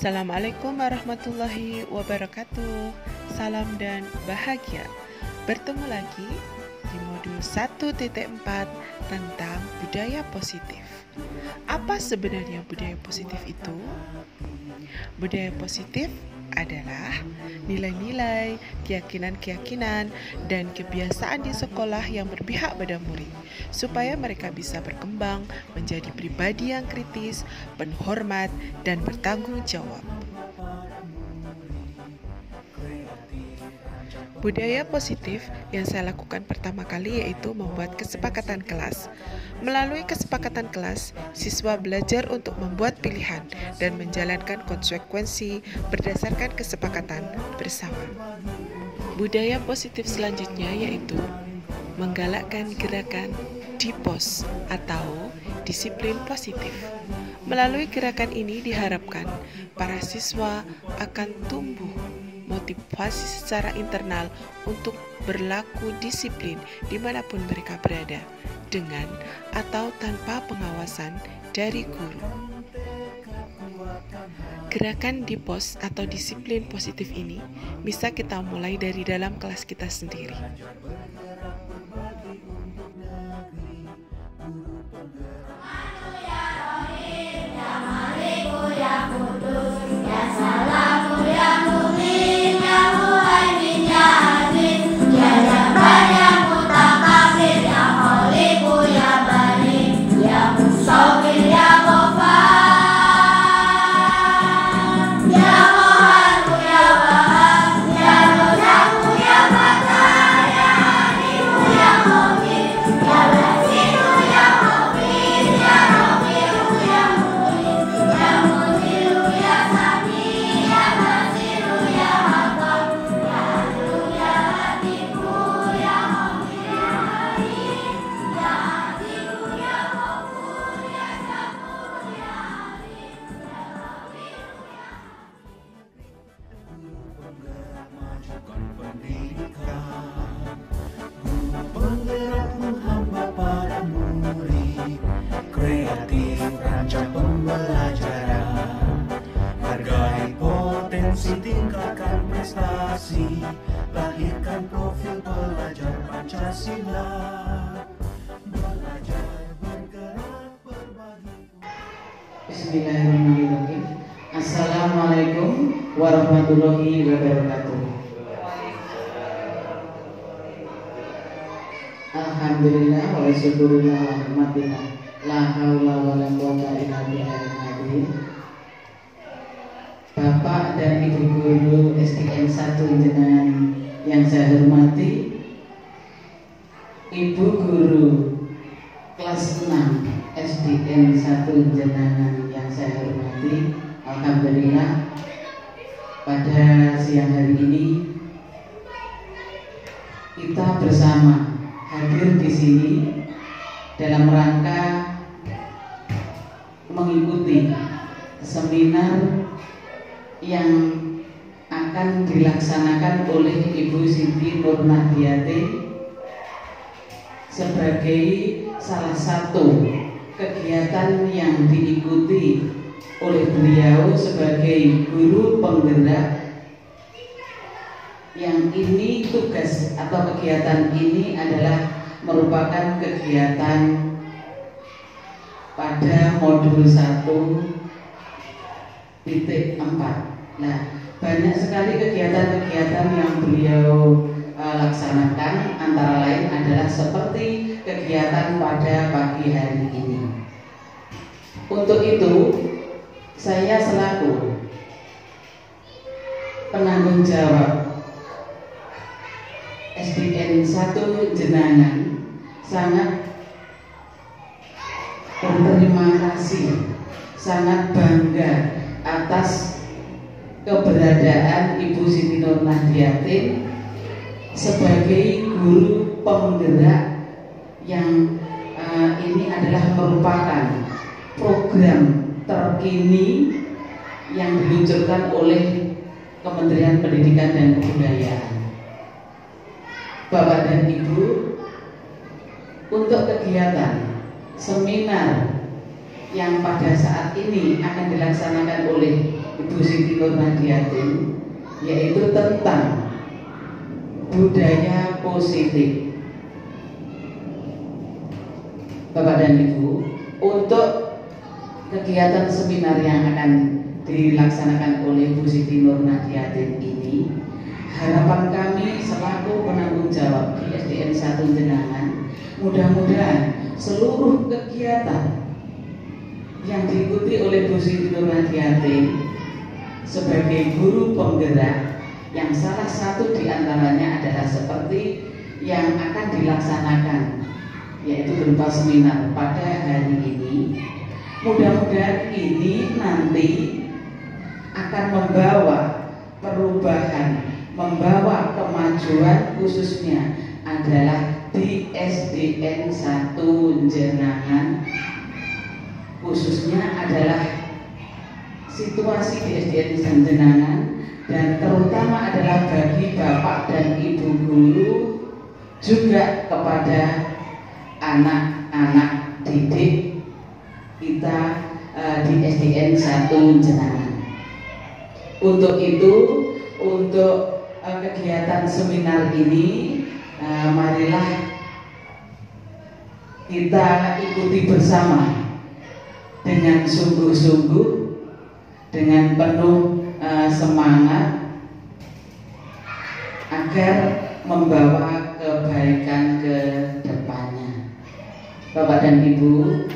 Assalamualaikum warahmatullahi wabarakatuh. Salam dan bahagia. Bertemu lagi di modul 1.4 tentang budaya positif. Apa sebenarnya budaya positif itu? Budaya positif adalah nilai-nilai, keyakinan-keyakinan, dan kebiasaan di sekolah yang berpihak pada murid, supaya mereka bisa berkembang menjadi pribadi yang kritis, penuh hormat, dan bertanggung jawab. Budaya positif yang saya lakukan pertama kali yaitu membuat kesepakatan kelas. Melalui kesepakatan kelas, siswa belajar untuk membuat pilihan dan menjalankan konsekuensi berdasarkan kesepakatan bersama. Budaya positif selanjutnya yaitu menggalakkan gerakan DPOS atau disiplin positif. Melalui gerakan ini diharapkan para siswa akan tumbuh motivasi secara internal untuk berlaku disiplin dimanapun mereka berada, dengan atau tanpa pengawasan dari guru. Gerakan DPOS atau disiplin positif ini bisa kita mulai dari dalam kelas kita sendiri. Penggerak menghamba para murid, kreatif rancang pembelajaran, hargai potensi, tingkatkan prestasi, lahirkan profil pelajar Pancasila, belajar bergerak berbagi. Bismillahirrahmanirrahim. Assalamualaikum warahmatullahi wabarakatuh. Alhamdulillah wa syukurillah wa rahmatillah. La haula wa la quwata illa billahil. Bapak dan Ibu guru SDN 1 jenengan yang saya hormati, Ibu guru kelas 6 SDN 1 jenengan yang saya hormati, alhamdulillah pada siang hari ini kita bersama hadir di sini dalam rangka mengikuti seminar yang akan dilaksanakan oleh Ibu Siti Nurnadiati sebagai salah satu kegiatan yang diikuti oleh beliau sebagai guru penggerak, yang ini tugas atau kegiatan ini adalah merupakan kegiatan pada modul 1.4. Nah, banyak sekali kegiatan-kegiatan yang beliau laksanakan, antara lain adalah seperti kegiatan pada pagi hari ini. Untuk itu, saya selaku penanggung jawab SDN 1 Jenangan sangat berterima kasih, sangat bangga atas keberadaan Ibu Siti Nurnadiati sebagai guru penggerak yang ini adalah merupakan program terkini yang diluncurkan oleh Kementerian Pendidikan dan Kebudayaan. Bapak dan Ibu, untuk kegiatan seminar yang pada saat ini akan dilaksanakan oleh Ibu Siti Nurmadiatin, yaitu tentang budaya positif. Bapak dan Ibu, untuk kegiatan seminar yang akan dilaksanakan oleh Bu Siti Nurmadiatin ini, harapan kami selaku penanggung jawab di SDN 1 Jenangan, mudah-mudahan seluruh kegiatan yang diikuti oleh Bu Siti Nurmadiatin sebagai guru penggerak, yang salah satu diantaranya adalah seperti yang akan dilaksanakan, yaitu berupa seminar pada hari ini. Mudah-mudahan ini nanti akan membawa perubahan, membawa kemajuan, khususnya adalah di SDN 1 Jenangan, khususnya adalah situasi di SDN Jenangan, dan terutama adalah bagi Bapak dan Ibu guru, juga kepada anak-anak didik kita di SDN 1 Jenangan. Untuk itu, untuk kegiatan seminar ini, marilah kita ikuti bersama dengan sungguh-sungguh, dengan penuh semangat, agar membawa kebaikan ke depannya. Bapak dan Ibu,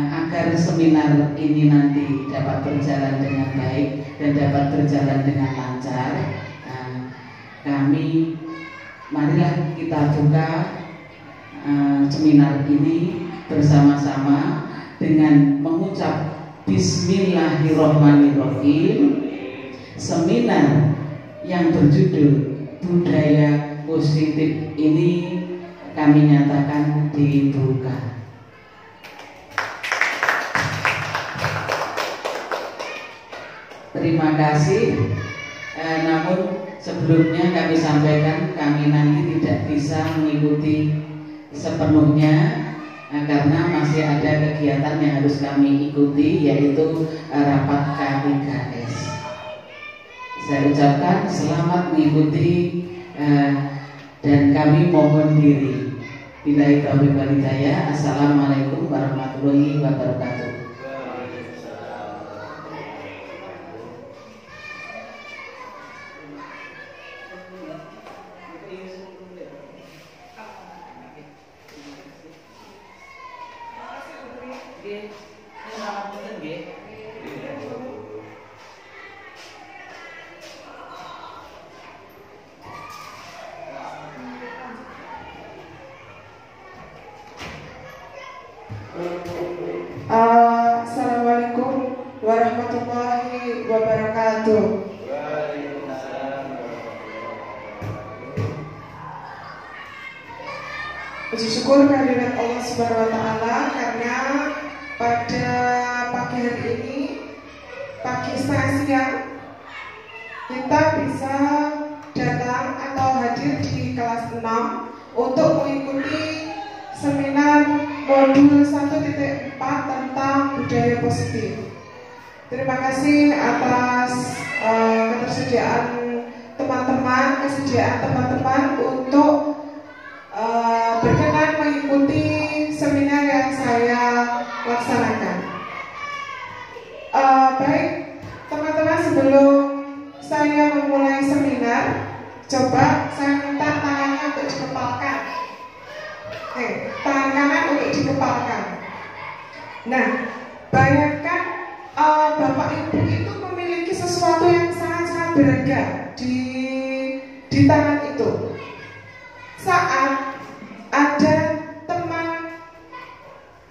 agar seminar ini nanti dapat berjalan dengan baik dan dapat berjalan dengan lancar, marilah kita buka seminar ini bersama-sama dengan mengucap Bismillahirrahmanirrahim. Seminar yang berjudul budaya positif ini kami nyatakan dibuka. Terima kasih. Namun sebelumnya kami sampaikan, kami nanti tidak bisa mengikuti sepenuhnya karena masih ada kegiatan yang harus kami ikuti, yaitu rapat K3S. Saya ucapkan selamat mengikuti dan kami mohon diri. Billahi taufiq wal hidayah. Assalamualaikum warahmatullahi wabarakatuh. Assalamualaikum warahmatullahi wabarakatuh. Puji syukur kehadirat Allah Subhanahu wa Ta'ala, karena pada pagi hari ini, pagi setengah siang, kita bisa datang atau hadir di kelas 6 untuk mengikuti seminar modul 1.4 tentang budaya positif. Terima kasih atas ketersediaan teman-teman untuk berkenan mengikuti seminar yang saya laksanakan. Baik, teman-teman, sebelum saya memulai seminar, coba saya minta tangannya untuk dikepalkan. Tangan kanan untuk dikepalkan. Nah, bayangkan Bapak Ibu itu memiliki sesuatu yang sangat-sangat berharga di tangan itu. Saat ada teman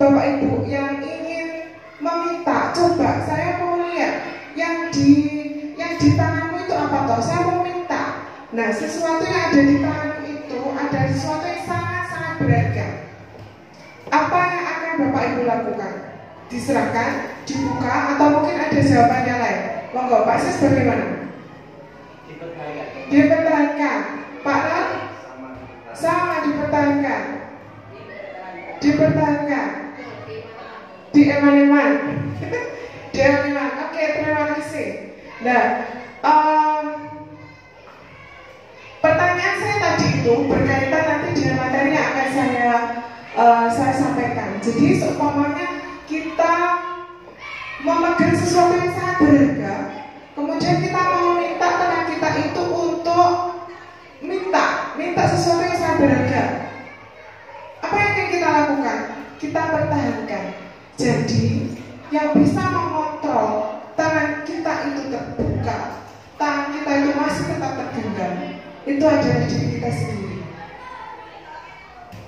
Bapak Ibu yang ingin meminta, coba saya mau lihat yang di tanganmu itu apa toh? Saya mau minta. Nah, sesuatu yang ada di tanganmu itu ada sesuatu yang sangat-sangat berharga. Apa yang akan Bapak Ibu lakukan? Diserahkan, dibuka, atau mungkin ada jawabannya lain? Monggo, Pak Sis, bagaimana? Dipertahankan. Pak Ron? Sama dipertahankan. Dipertahankan. Di eman-eman. DL5. Oke, terima kasih. Nah, pertanyaan saya tadi itu berkaitan nanti dengan materi yang akan saya sampaikan. Jadi seumpamanya kita memegang sesuatu yang sangat berharga, kemudian kita mau minta teman kita itu untuk minta sesuatu yang sangat berharga. Apa yang akan kita lakukan? Kita pertahankan. Jadi yang bisa mengontrol tangan kita itu terbuka, tangan kita itu masih tetap tergenggam, itu adalah diri kita sendiri.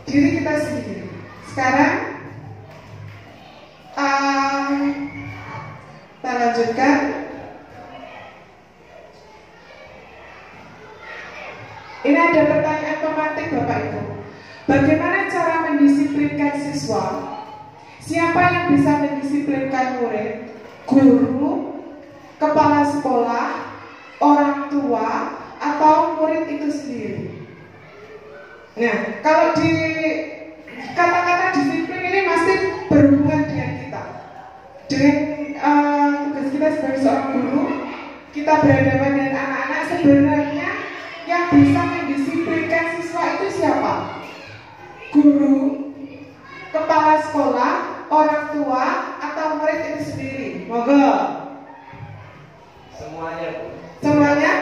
Diri kita sendiri. Sekarang kita lanjutkan. Ini ada pertanyaan pemantik Bapak Ibu. Bagaimana cara mendisiplinkan siswa? Siapa yang bisa mendisiplinkan murid? Guru, kepala sekolah, orang tua, atau murid itu sendiri? Nah, kalau di kata-kata disiplin ini pasti berhubungan dengan kita, dengan tugas kita sebagai seorang guru. Kita berhadapan dengan anak-anak. Sebenarnya yang bisa mendisiplinkan siswa itu siapa? Guru, kepala sekolah, orang tua, atau murid itu sendiri? Monggo. Semuanya, Bu. Semuanya?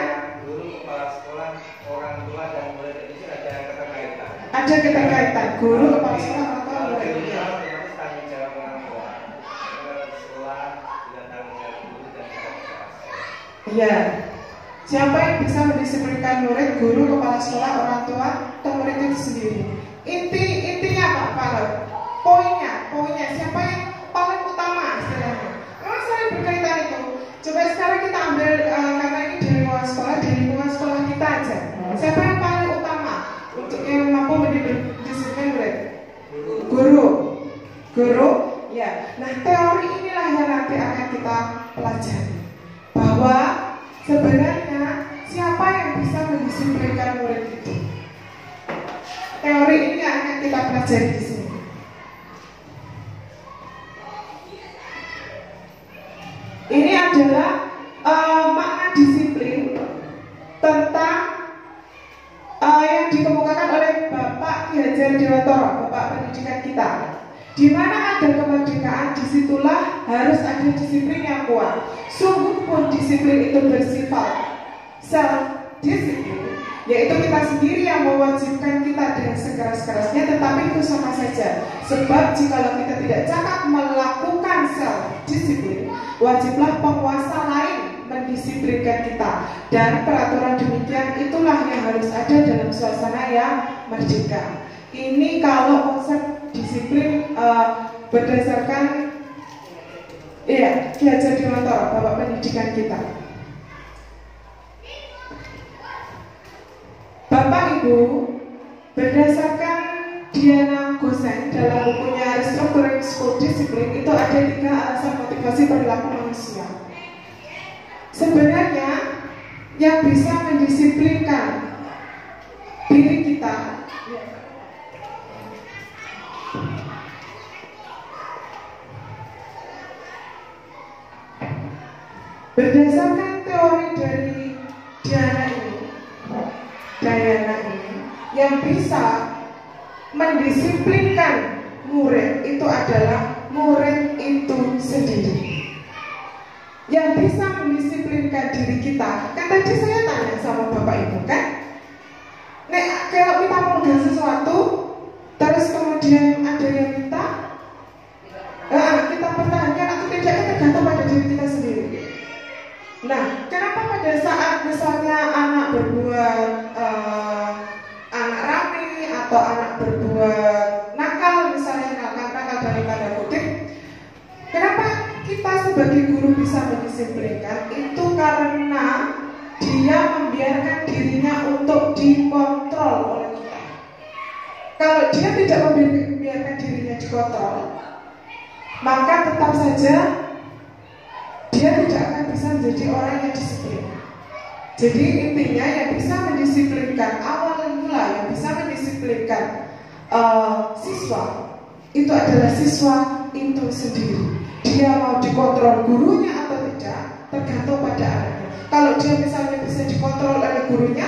Guru, kepala sekolah, orang tua, dan murid itu ada keterkaitan. Ada keterkaitan. Guru, kepala sekolah, orang tua, murid. Guru yang tanggung jawab orang tua. Sekolah tidak tanggung jawab guru dan kepala sekolah. Iya. Siapa yang bisa mendisiplinkan murid? Guru, kepala sekolah, orang tua, atau murid itu sendiri? Intinya apa, Pak? Poinnya siapa yang paling utama istilahnya? Memang saling berkaitan itu. Coba sekarang kita ambil karena ini di lingkungan sekolah kita aja. Siapa yang paling utama untuk yang mampu mendisiplinkan murid? Guru. Ya. Nah, teori inilah yang nanti akan kita pelajari. Bahwa sebenarnya siapa yang bisa mendisiplinkan murid itu? Teori ini akan kita pelajari di sini. Ini adalah makna disiplin tentang yang dikemukakan oleh Bapak Ki Hajar Dewantara, Bapak Pendidikan kita. Di mana ada kemerdekaan, disitulah harus ada disiplin yang kuat. Sungguh pun disiplin itu bersifat self-disiplin, yaitu kita sendiri yang mewajibkan kita dengan sekeras-kerasnya, tetapi itu sama saja. Sebab jikalau kita tidak cakap melakukan self-disiplin, wajiblah penguasa lain mendisiplinkan kita. Dan peraturan demikian itulah yang harus ada dalam suasana yang merdeka. Ini kalau konsep disiplin berdasarkan Ki Hajar Dewantara, Bapak Pendidikan kita. Bapak Ibu, berdasarkan Diana Gosen dalam bukunya Restructuring School Discipline, itu ada 3 alasan motivasi perilaku manusia. Sebenarnya yang bisa mendisiplinkan diri kita berdasarkan teori dari Diana ini, yang bisa mendisiplinkan murid itu adalah murid itu sendiri. Yang bisa mendisiplinkan diri kita, kan tadi saya tanya sama Bapak Ibu kan, nek kalau kita mau sesuatu, terus kemudian ada yang minta, kita pertahankan atau tidak, itu tergantung pada diri kita sendiri. Nah, kenapa pada saat misalnya anak berbuat anak rame atau anak berbuat nakal, misalnya nakal dari tanda kutip, kenapa kita sebagai guru bisa mendisiplinkan? Itu karena dia membiarkan dirinya untuk dikontrol oleh kita. Kalau dia tidak membiarkan dirinya dikontrol, maka tetap saja dia tidak akan bisa menjadi orang yang disiplin. Jadi intinya yang bisa mendisiplinkan awal mula, yang bisa mendisiplinkan siswa itu adalah siswa itu sendiri. Dia mau dikontrol gurunya atau tidak, tergantung pada anaknya. Kalau dia misalnya bisa dikontrol oleh gurunya,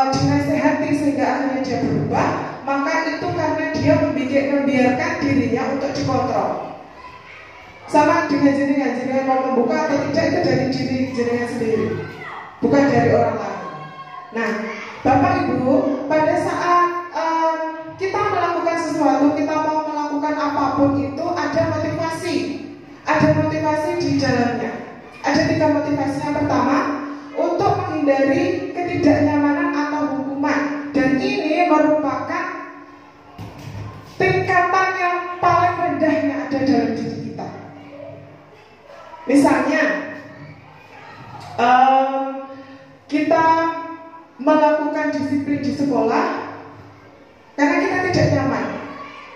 dinasehati sehingga akhirnya dia berubah, maka itu karena dia membiarkan dirinya untuk dikontrol. Sama dengan jenengan mau membuka atau tidak itu dari diri jenengan sendiri, bukan dari orang lain. Nah, Bapak Ibu, pada saat kita melakukan sesuatu, kita mau melakukan apapun itu ada motivasi di dalamnya. Ada 3 motivasi. Yang pertama, untuk menghindari ketidaknyamanan atau hukuman, dan ini merupakan tingkatan yang paling rendah yang ada dalam diri kita. Misalnya, kita melakukan disiplin di sekolah karena kita tidak nyaman.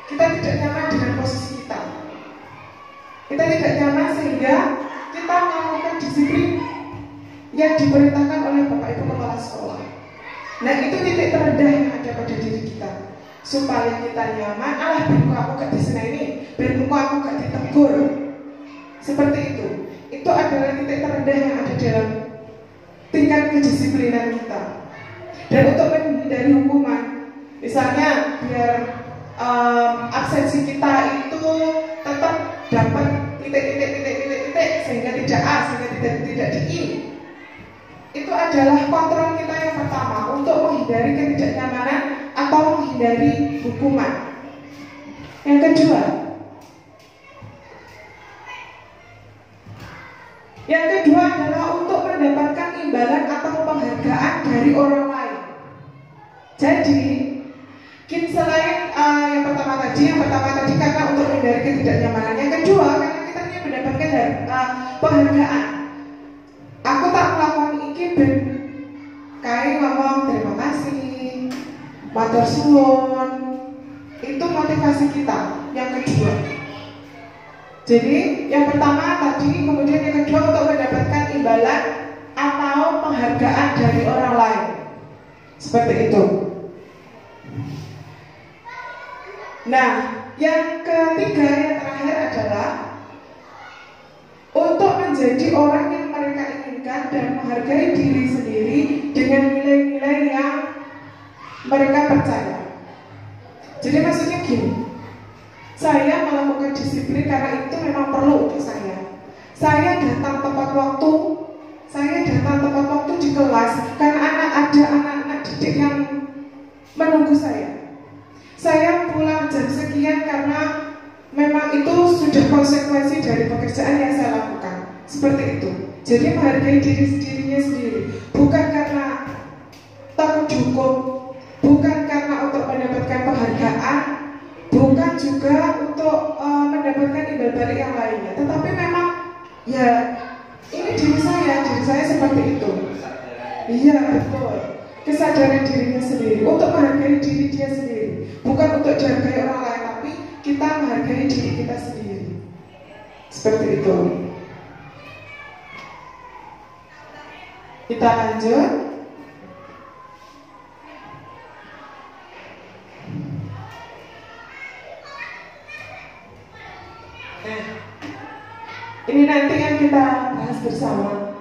Kita tidak nyaman dengan posisi kita. Kita tidak nyaman sehingga kita melakukan disiplin yang diperintahkan oleh Bapak Ibu Kepala Sekolah. Nah, itu titik terendah yang ada pada diri kita. Supaya kita nyaman, biarku aku gak diseneni, biarku aku gak ditegur. Seperti itu. Itu adalah titik terendah yang ada dalam tingkat kedisiplinan kita. Dan untuk menghindari hukuman, misalnya biar absensi kita itu tetap dapat titik sehingga tidak A, sehingga tidak di I. Itu adalah kontrol kita yang pertama untuk menghindari ketidaknyamanan atau menghindari hukuman. Yang kedua adalah untuk mendapatkan imbalan atau penghargaan dari orang lain. Jadi, selain yang pertama tadi karena untuk menghindari ketidaknyamanan. Yang kedua, karena kita ingin mendapatkan penghargaan. Aku tak melakukan iki ben kae ngomong terima kasih, matur suwun. Itu motivasi kita. Yang kedua. Jadi yang pertama tadi, kemudian yang kedua untuk mendapatkan imbalan atau penghargaan dari orang lain. Seperti itu. Nah, yang ketiga, yang terakhir adalah untuk menjadi orang yang mereka inginkan dan menghargai diri sendiri dengan nilai-nilai yang mereka percaya. Jadi maksudnya gini, saya melakukan disiplin karena itu memang perlu untuk saya. Saya datang tepat waktu di kelas karena ada anak-anak didik yang menunggu saya. Saya pulang jam sekian karena memang itu sudah konsekuensi dari pekerjaan yang saya lakukan. Seperti itu. Jadi menghargai diri sendiri, bukan karena takut dihukum, bukan karena untuk mendapatkan penghargaan, bukan juga untuk mendapatkan imbal balik yang lainnya. Tetapi memang ya ini diri saya seperti itu. Iya, betul. Kesadaran dirinya sendiri, untuk menghargai diri dia sendiri, bukan untuk dihargai orang lain, tapi kita menghargai diri kita sendiri. Seperti itu. Kita lanjut. Ini nanti yang kita bahas bersama.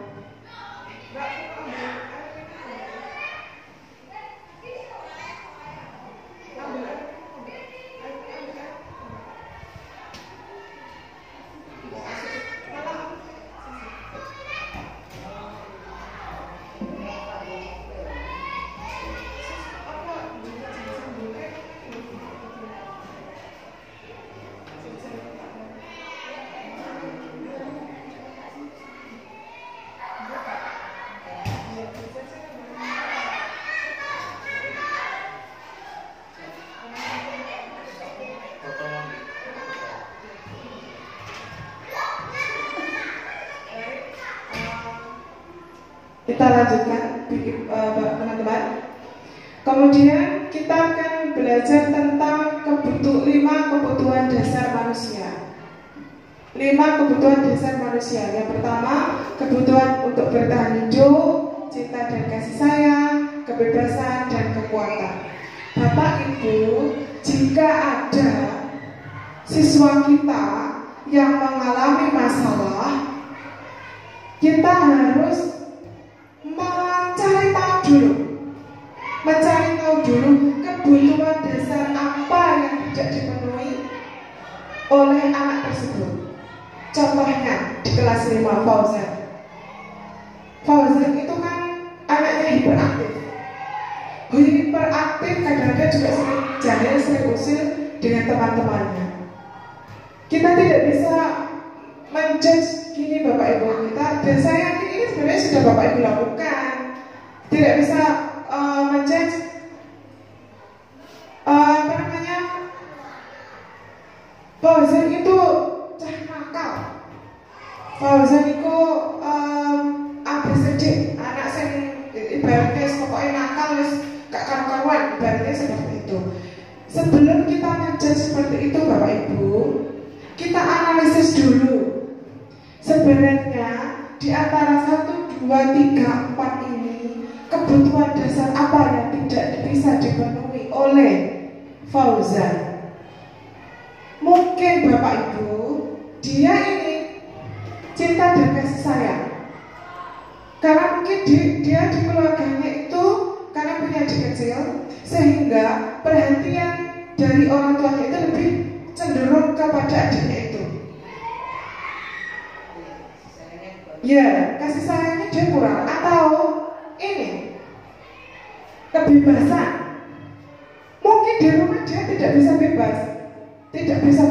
Kita lanjutkan teman-teman. Kemudian kita akan belajar tentang 5 kebutuhan dasar manusia. 5 kebutuhan dasar manusia. Yang pertama, kebutuhan untuk bertahan hidup, cinta dan kasih sayang, kebebasan dan kekuatan. Bapak Ibu, jika ada siswa kita yang mengalami masalah, kita harus mencari tahu dulu kebutuhan dasar apa yang tidak dipenuhi oleh anak tersebut. Contohnya di kelas 5 Fauzan itu kan anaknya hiperaktif. Kadang-kadang juga sering jahil, sering usil dengan teman-temannya. Kita tidak bisa menjudge gini Bapak Ibu kita, dan saya yakin ini sebenarnya sudah Bapak Ibu lakukan. Tidak bisa menjudge Fauzan itu cah nakal, Fauzan itu ABCD, anak yang ibaratnya pokoknya nakal wis gak karuan, ibaratnya seperti itu. Sebelum kita menjudge seperti itu Bapak Ibu, kita analisis dulu. Sebenarnya di antara 1, 2, 3, 4 ini kebutuhan dasar apa yang tidak bisa dipenuhi oleh Fauzan. Mungkin Bapak Ibu, dia ini cinta dan kasih sayang. Karena mungkin dia di keluarganya itu karena punya adik kecil, sehingga perhatian dari orang tuanya itu lebih cenderung kepada adiknya itu. Ya, kasih sayangnya dia kurang. Atau ini kebebasan. Mungkin di rumah dia tidak bisa bebas, tidak bisa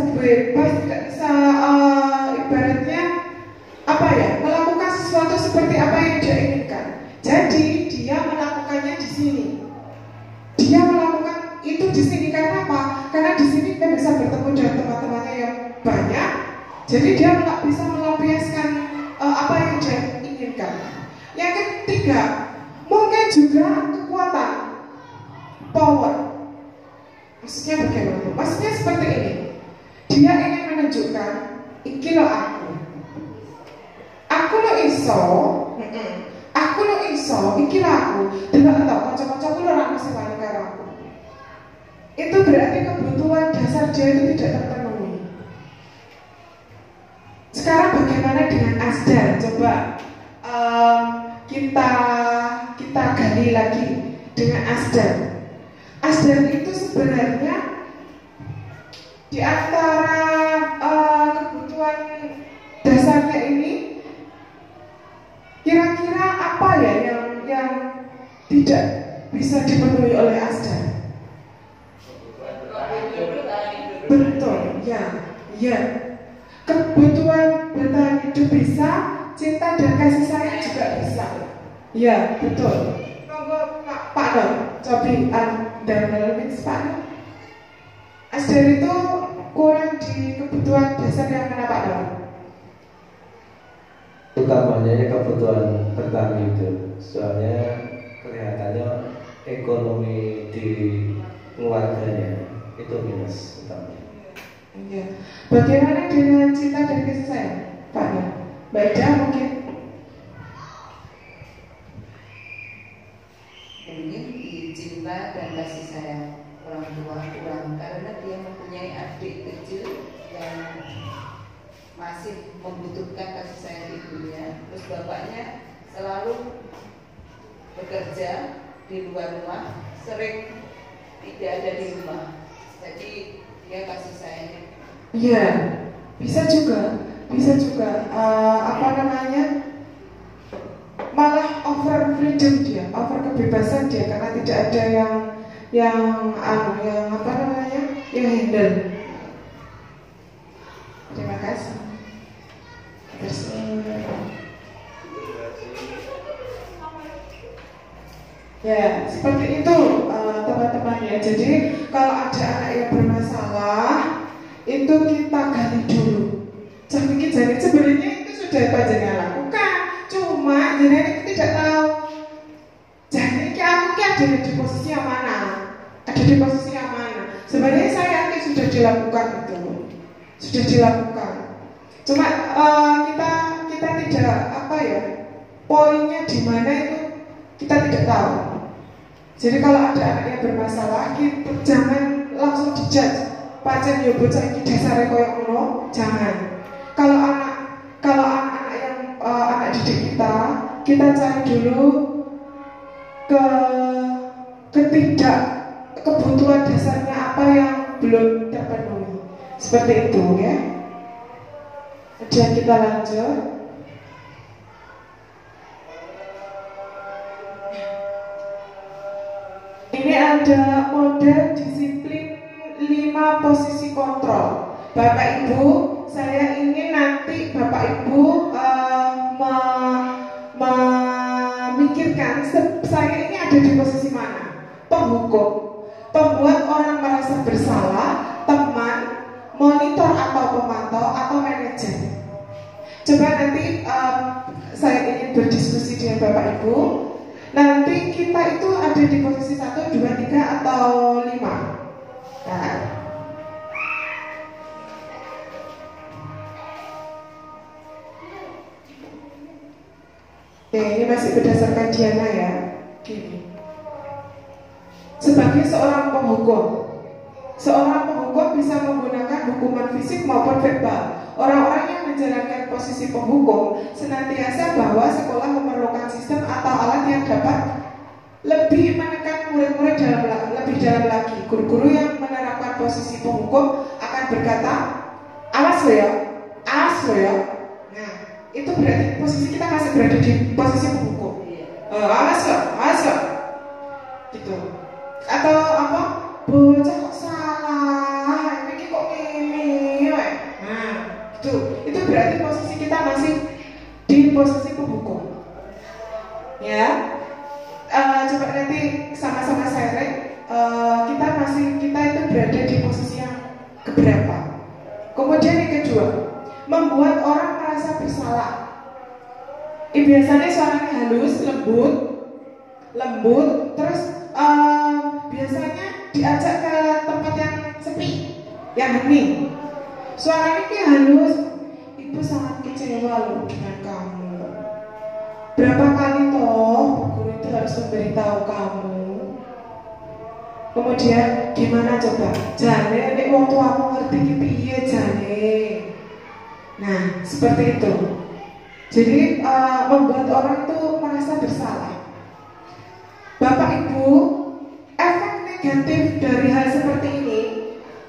ibaratnya melakukan sesuatu seperti apa yang dia inginkan. Jadi dia melakukannya di sini. Dia melakukan itu di sini karena apa? Karena di sini dia bisa bertemu dengan teman-temannya yang banyak. Jadi dia bisa melampiaskan apa yang dia inginkan. Yang ketiga, mungkin juga kekuatan, power. Maksudnya bagaimana? Maksudnya seperti ini. Dia ingin menunjukkan, iki lo aku lo iso, iki lo aku. Delok tau kanca-kancaku lo ora mesti wani karo aku. Itu berarti kebutuhan dasar dia itu tidak terpenuhi. Sekarang bagaimana dengan Asdar? Coba kita gali lagi dengan Asdar. Asdar itu sebenarnya di antara kebutuhan dasarnya ini kira-kira apa ya yang tidak bisa dipenuhi oleh Asdar? Betul, ya. Kebutuhan bertahan hidup bisa, cinta dan kasih sayang juga bisa. Ya, betul. Monggo Pak Don, cobi dan Pak Don. Asdar itu kurang di kebutuhan dasar yang mana Pak Don? Utamanya kebutuhan bertahan hidup. Soalnya kelihatannya ekonomi di keluarganya itu minus utamanya. Ya. Bagaimana dengan cinta dan kasih sayang, Pak Don? Baca mungkin. Mungkin di cinta dan kasih sayang orang tua kurang karena dia mempunyai adik kecil yang masih membutuhkan kasih sayang ibunya. Terus bapaknya selalu bekerja di luar rumah, sering tidak ada di rumah. Jadi dia kasih sayangnya. Iya, bisa juga. Malah over freedom dia, over kebebasan dia karena tidak ada yang handle. Terima kasih. Ya, seperti itu teman-teman ya. Jadi kalau ada anak yang bermasalah, itu kita gali dulu. Jadi sebenarnya itu sudah panjenengan lakukan, cuma jenengan tidak tahu. Jadi aku ada di posisi yang mana? Sebenarnya saya yakin sudah dilakukan itu, sudah dilakukan. Cuma kita tidak poinnya di mana itu kita tidak tahu. Jadi kalau ada anak yang bermasalah, kita jangan langsung dijudge. pancen yo bocah iki dasare koyo ngono, jangan. Kalau anak-anak yang anak didik kita cari dulu kebutuhan dasarnya apa yang belum terpenuhi. Seperti itu ya. Kemudian kita lanjut. Ini ada model disiplin 5 posisi kontrol. Bapak Ibu, saya ingin nanti Bapak Ibu memikirkan saya ini ada di posisi mana? Penghukum, pembuat orang merasa bersalah, teman, monitor atau pemantau, atau manajer. Coba nanti saya ingin berdiskusi dengan Bapak Ibu. Nanti kita itu ada di posisi 1, 2, 3 atau 5. Nah. Oke, ini masih berdasarkan Diana ya. Gini. Sebagai seorang penghukum bisa menggunakan hukuman fisik maupun verbal. Orang-orang yang menjalankan posisi penghukum senantiasa bahwa sekolah memerlukan sistem atau alat yang dapat lebih menekan murid-murid lebih dalam lagi. Guru-guru yang menerapkan posisi penghukum akan berkata, awas lo ya. Nah, itu berarti posisi kita masih berada di posisi penghukum. Awas lo. Gitu. Atau apa? Bocah kok salah, ini kok ini, nah, itu berarti posisi kita masih di posisi penghukum. Ya, coba nanti sama-sama sharing. Kita itu berada di posisi yang keberapa? Kemudian yang kedua, membuat orang merasa bersalah. Biasanya suaranya halus, lembut, terus biasanya diajak ke tempat yang sepi, yang hening. Suaranya kayak halus. Ibu sangat kecewa loh dengan kamu. Berapa kali toh guru itu harus memberitahu kamu. Kemudian gimana coba? Jane nek wong tuamu ngerti ki piye jane. Nah, seperti itu. Jadi membuat orang itu merasa bersalah. Bapak Ibu, efek negatif dari hal seperti ini,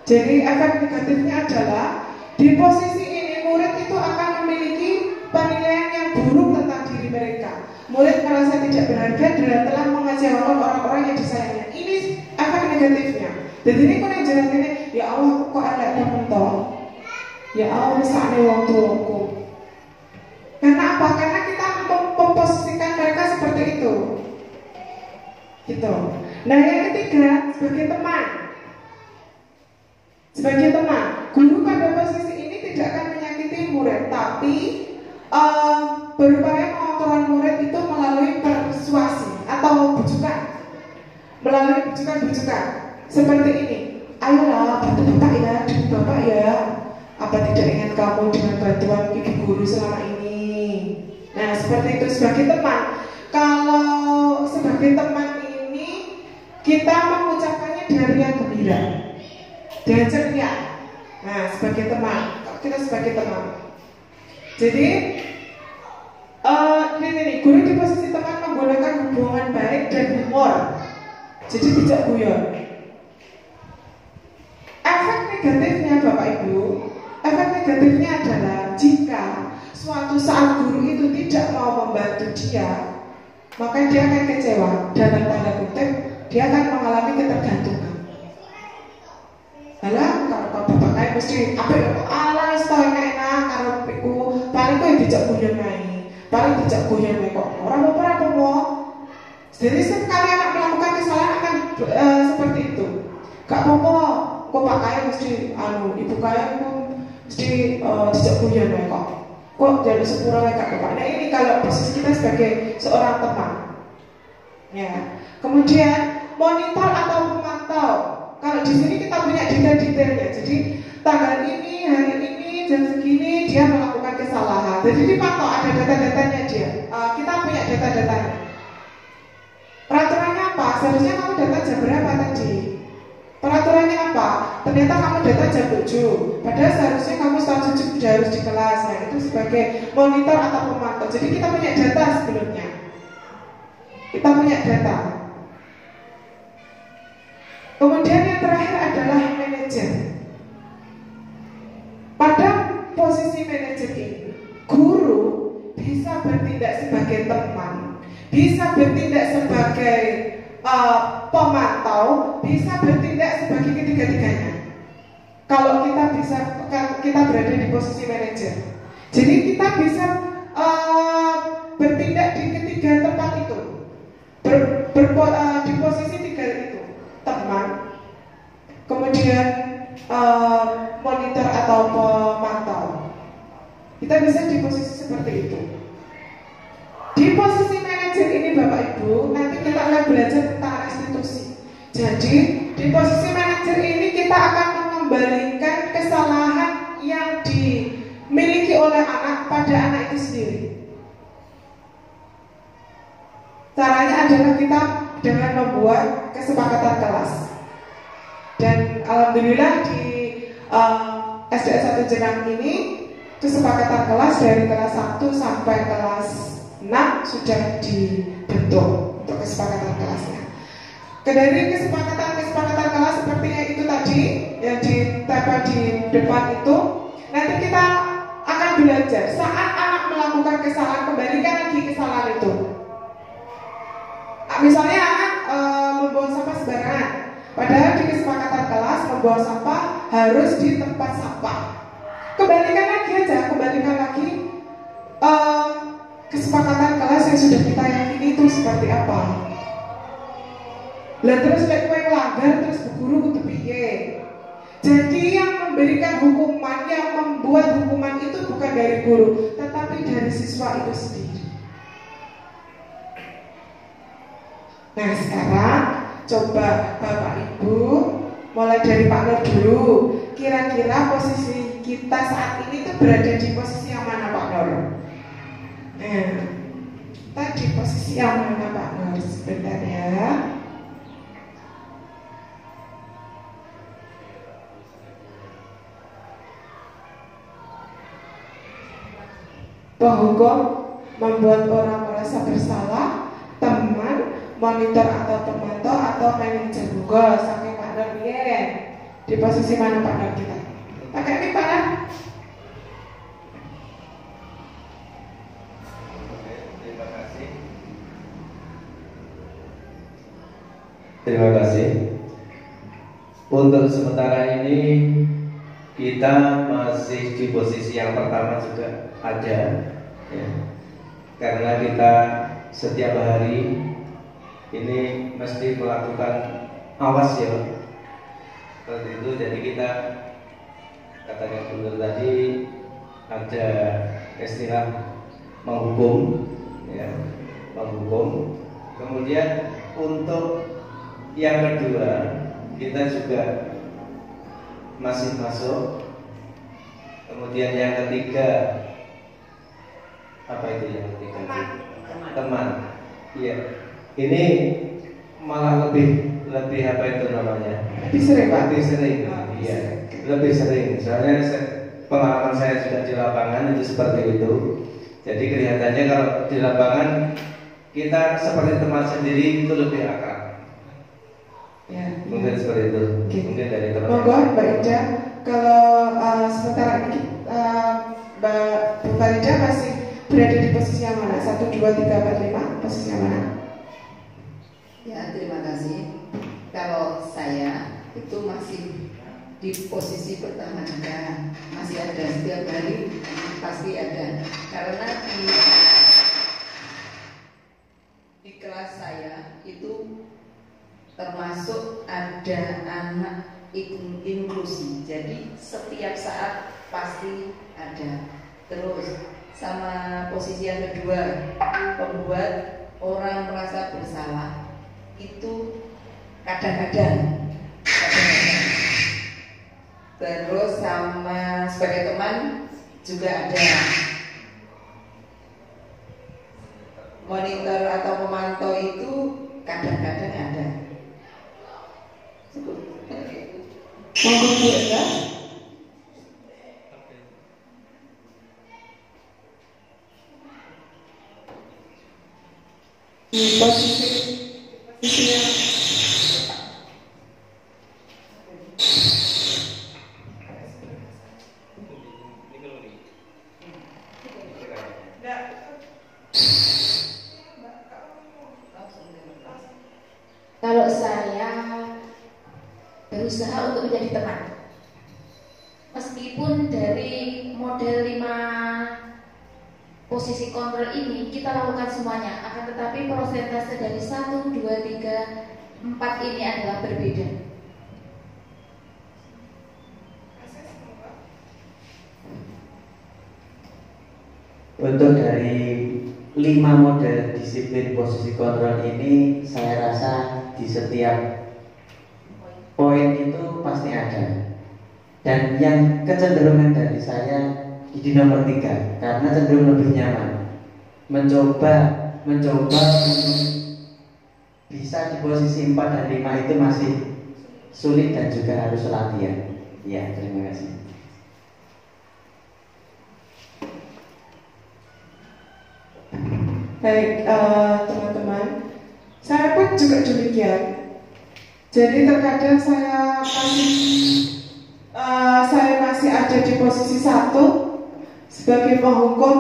jadi efek negatifnya adalah di posisi ini murid itu akan memiliki penilaian yang buruk tentang diri mereka. Murid merasa tidak berharga dan telah mengecewakan orang-orang yang disayangnya. Ini efek negatifnya. Jadi ini kan yang jelas ini, ya Allah kok ada temen toh, ya Allah misalnya wong tuaku. Karena apa? Karena kita memposisikan mereka seperti itu. Gitu. Nah yang ketiga, sebagai teman, guru pada posisi ini tidak akan menyakiti murid, tapi berupaya mengontrol murid itu melalui persuasi atau bujukan, melalui bujukan seperti ini. Ayolah bantu bapak ya, demi bapak ya. Apa tidak ingat kamu dengan bantuan ibu guru selama ini? Nah seperti itu sebagai teman. Kalau sebagai teman kita mengucapkannya dengan yang gembira, dengan ceria. Nah, sebagai teman, kita sebagai teman. Jadi, ini guru di posisi teman menggunakan hubungan baik dan humor. Jadi tidak guyon. Efek negatifnya, Bapak Ibu, efek negatifnya adalah jika suatu saat guru itu tidak mau membantu dia, maka dia akan kecewa. Dalam tanda kutip, dia akan mengalami ketergantungan. Alah, kalau bapak kayak mesti apa ya? Alah, setahun enak kalau aku paling kok dijak guyon naik, paling dijak guyon naik kok orang mau. Jadi sekali anak melakukan kesalahan akan seperti itu. Gak apa-apa, kok pak kaya mesti ibu kaya pun mesti dijak guyon naik kok jadi sepura gak apa. Nah ini kalau posisi kita sebagai seorang teman. Ya, kemudian monitor atau pemantau. Kalau di sini kita punya detail-detailnya. Jadi tanggal ini, hari ini, jam segini dia melakukan kesalahan. Jadi dipantau, ada data-datanya dia. Kita punya data-datanya. Peraturannya apa? Seharusnya kamu data jam berapa tadi? Peraturannya apa? Ternyata kamu datang jam 7, padahal seharusnya kamu setengah 7 sudah harus di kelas. Nah, itu sebagai monitor atau pemantau. Jadi kita punya data sebelumnya. Kita punya data. Kemudian yang terakhir adalah manajer. Pada posisi manajer ini, guru bisa bertindak sebagai teman, bisa bertindak sebagai pemantau, bisa bertindak sebagai ketiga-tiganya. Kalau kita berada di posisi manajer, jadi kita bisa bertindak di ketiga tempat itu, di posisi tiga itu, teman, kemudian monitor atau pemantau. Kita bisa di posisi seperti itu. Di posisi manajer ini Bapak Ibu, nanti kita akan belajar tentang restitusi. Jadi di posisi manajer ini kita akan mengembalikan kesalahan yang dimiliki oleh anak pada anak itu sendiri. Caranya adalah kita dengan membuat kesepakatan kelas. Dan alhamdulillah di SDN 1 Jenang ini kesepakatan kelas dari kelas 1 sampai kelas 6 sudah dibentuk untuk kesepakatan kelasnya. Dari kesepakatan kelas seperti yang itu tadi yang ditempel di depan itu, nanti kita akan belajar saat anak melakukan kesalahan, kembalikan lagi kesalahan itu. Misalnya anak membuang sampah sembarangan, padahal di kesepakatan kelas membuang sampah harus di tempat sampah. Kembalikan lagi kesepakatan kelas yang sudah kita yakini itu seperti apa. Lah terus lek kowe melanggar terus bu guru kudu piye? Jadi yang memberikan hukuman, yang membuat hukuman itu bukan dari guru, tetapi dari siswa itu sendiri. Nah sekarang coba Bapak Ibu mulai dari Pak Nur dulu. Kira-kira posisi kita saat ini tuh berada di posisi yang mana Pak Nur? Tadi posisi yang mana Pak Nur? Sebentar ya. Penghukum, membuat orang merasa bersalah, teman, monitor atau pemantau atau manajer Google. Saking Pak Nur di posisi mana Pak Nur kita? Pakai ini Pak Nur? Terima kasih. Untuk sementara ini kita masih di posisi yang pertama juga ada, ya. Karena kita setiap hari ini mesti melakukan awas ya, seperti itu. Jadi kita katakan benar tadi ada istilah menghukum, ya, menghukum. Kemudian untuk yang kedua kita juga masih masuk. Kemudian yang ketiga apa itu yang ketiga? Teman. Iya. Ini malah lebih apa itu namanya? Lebih sering Pak? Lebih sering. Iya. Lebih sering. Soalnya pengalaman saya juga di lapangan itu seperti itu. Jadi kelihatannya kalau di lapangan kita seperti teman sendiri itu lebih akrab. Ya, mungkin seperti itu. Mungkin dari teman. Monggo Mbak Ida, kalau sementara ini Mbak Farida masih berada di posisi yang mana? 1, 2, 3, 4, 5, posisi yang mana? Ya, terima kasih. Kalau saya itu masih di posisi pertahanan, masih ada setiap hari pasti ada. Karena di kelas saya itu termasuk ada anak inklusi, jadi setiap saat pasti ada. Terus sama posisi yang kedua, membuat orang merasa bersalah itu kadang-kadang. Terus sama sebagai teman juga ada. Monitor atau pemantau itu kadang-kadang ada. Monggo Bu Enda. Posisinya Kalau saya berusaha untuk menjadi teman, meskipun dari model 5 posisi kontrol ini kita lakukan semuanya, akan tetapi persentase dari 1, 2, 3, 4 ini adalah berbeda. Untuk dari 5 model disiplin posisi kontrol ini, saya rasa di setiap poin itu pasti ada. Dan yang kecenderungan dari saya di nomor 3, karena cenderung lebih nyaman. Mencoba untuk bisa di posisi 4 dan 5 itu masih sulit dan juga harus latihan. Ya, terima kasih. Baik, teman-teman, saya pun juga demikian. Jadi terkadang saya masih ada di posisi 1 sebagai penghukum,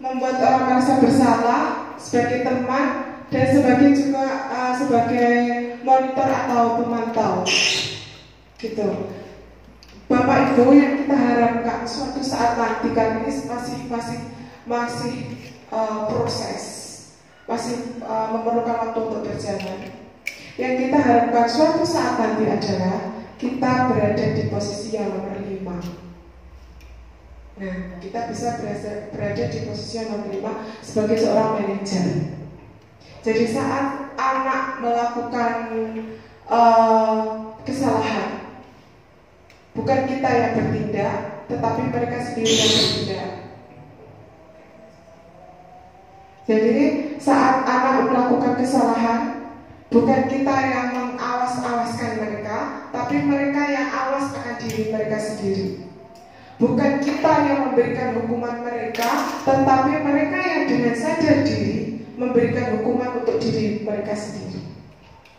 membuat orang merasa bersalah, sebagai teman, dan sebagai juga sebagai monitor atau pemantau, gitu. Bapak Ibu yang kita harapkan suatu saat nanti, kan ini masih proses, masih memerlukan waktu untuk berjalan. Yang kita harapkan suatu saat nanti adalah kita berada di posisi yang nomor 5. Nah, kita bisa berada di posisi yang nomor 5 sebagai seorang manajer. Jadi saat anak melakukan kesalahan, bukan kita yang bertindak, tetapi mereka sendiri yang bertindak. Jadi saat anak melakukan kesalahan, bukan kita yang mengawas-awaskan mereka, tapi mereka yang awas akan diri mereka sendiri. Bukan kita yang memberikan hukuman mereka, tetapi mereka yang dengan sadar diri memberikan hukuman untuk diri mereka sendiri.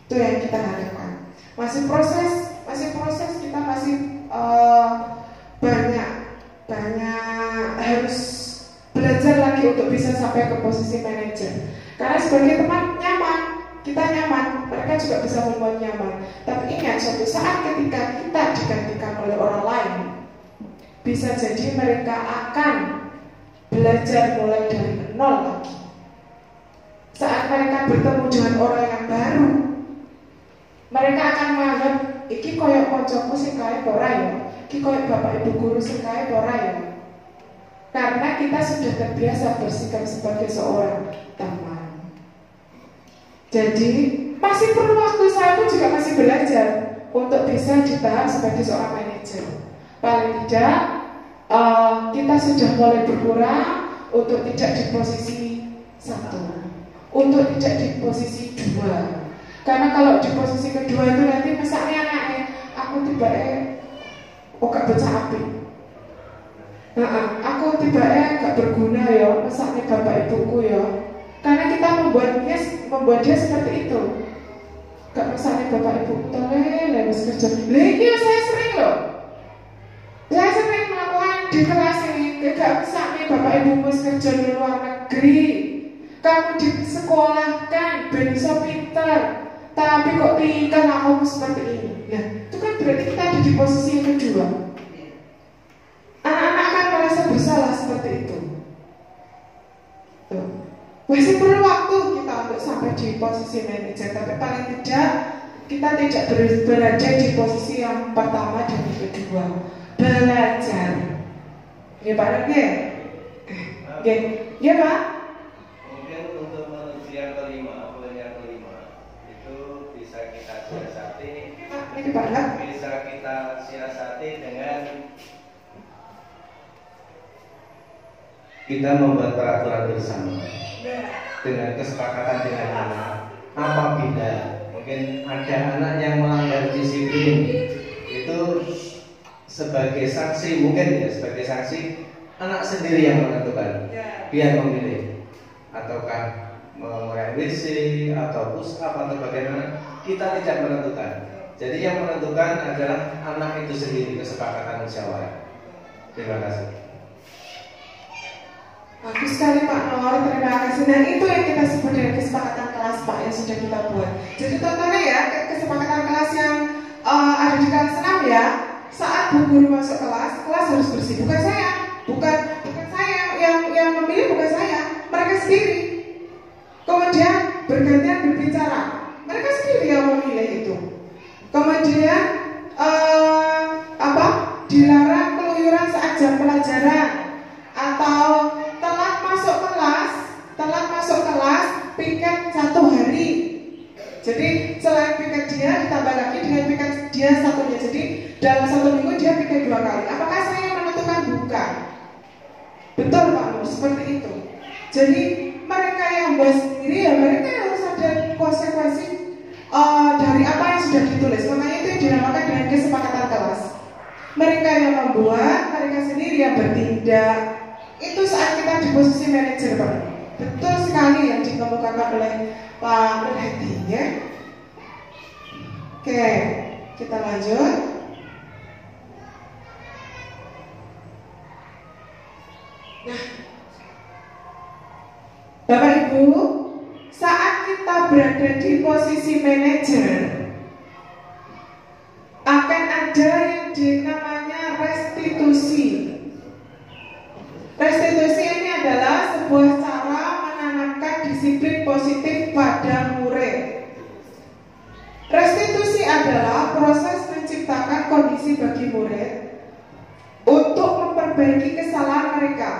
Itu yang kita harapkan. Masih proses kita masih banyak harus belajar lagi untuk bisa sampai ke posisi manajer. Karena sebagai teman nyaman, kita nyaman, mereka juga bisa membuat nyaman. Tapi ingat, suatu saat ketika kita digantikan oleh orang lain, bisa jadi mereka akan belajar mulai dari nol lagi. Saat mereka bertemu dengan orang yang baru, mereka akan menganggap iki koyok koncoku sing kae ora ya, iki koyok bapak ibu guru sing kae ora ya. Karena kita sudah terbiasa bersikap sebagai seorang teman. Jadi masih perlu waktu, saya pun juga masih belajar untuk bisa di tahap sebagai seorang manajer. Paling tidak kita sudah mulai berkurang untuk tidak di posisi 1, untuk tidak di posisi 2. Karena kalau di posisi kedua itu nanti misalnya anaknya aku tiba-tiba gak baca api. Aku tiba-tiba gak berguna ya, misalnya bapak ibuku ya. Karena kita membuat dia seperti itu. Gak misalnya bapak ibuku toleh wis kerja. Iya saya sering loh. Saya sering melakukan di kelas ini. Gak misalnya bapak ibumu wis kerja di luar negeri, kamu disekolahkan ben iso pinter, tapi kok tingkah lakumu seperti ini. Nah, itu kan berarti kita ada di posisi yang kedua. Anak-anak akan merasa bersalah seperti itu. Tuh. Masih perlu waktu kita untuk sampai di posisi manajer, tapi paling tidak kita tidak berada di posisi yang pertama dan yang kedua. Belajar. Ya Pak Rege? Ya Pak? Kemudian untuk menuju yang kelima, poin yang kelima itu bisa kita siasati. Ini Pak Rege? Bisa kita siasati dengan kita membuat peraturan bersama dengan kesepakatan dengan anak. Apabila mungkin ada anak yang melanggar disiplin, itu itu sebagai sanksi, mungkin ya sebagai sanksi anak sendiri yang menentukan, dia memilih ataukah mengurai WC atau push up atau bagaimana, kita tidak menentukan. Jadi yang menentukan adalah anak itu sendiri, kesepakatan musyawarah. Terima kasih. Bagus sekali Pak Nur, terima kasih. Dan itu yang kita sebut dengan kesepakatan kelas Pak yang sudah kita buat. Jadi totalnya ya kesepakatan kelas yang ada di kelas 6 ya. Saat bu guru masuk kelas, kelas harus bersih. Bukan saya, bukan saya yang memilih, bukan saya, mereka sendiri. Kemudian bergantian berbicara, mereka sendiri yang memilih itu. Kemudian dilarang keluyuran saat jam pelajaran atau telat masuk kelas piket 1 hari. Jadi selain piket dia ditambah lagi dengan piket dia satunya. Jadi dalam 1 minggu dia piket 2 kali. Apakah saya yang menentukan? Bukan. Betul Pak Nur, seperti itu. Jadi mereka yang buat sendiri ya mereka harus ada konsekuensi dari apa yang sudah ditulis. Makanya itu yang dinamakan dengan kesepakatan kelas. Mereka yang membuat, mereka sendiri yang bertindak. Itu saat kita di posisi manajer Pak. Betul sekali yang dikemukakan oleh Pak Nur Hadi ya. Oke, kita lanjut. Nah, Bapak Ibu, saat kita berada di posisi manajer, akan ada yang dinamanya restitusi. Restitusi ini adalah sebuah cara menanamkan disiplin positif pada murid. Restitusi adalah proses menciptakan kondisi bagi murid untuk memperbaiki kesalahan mereka,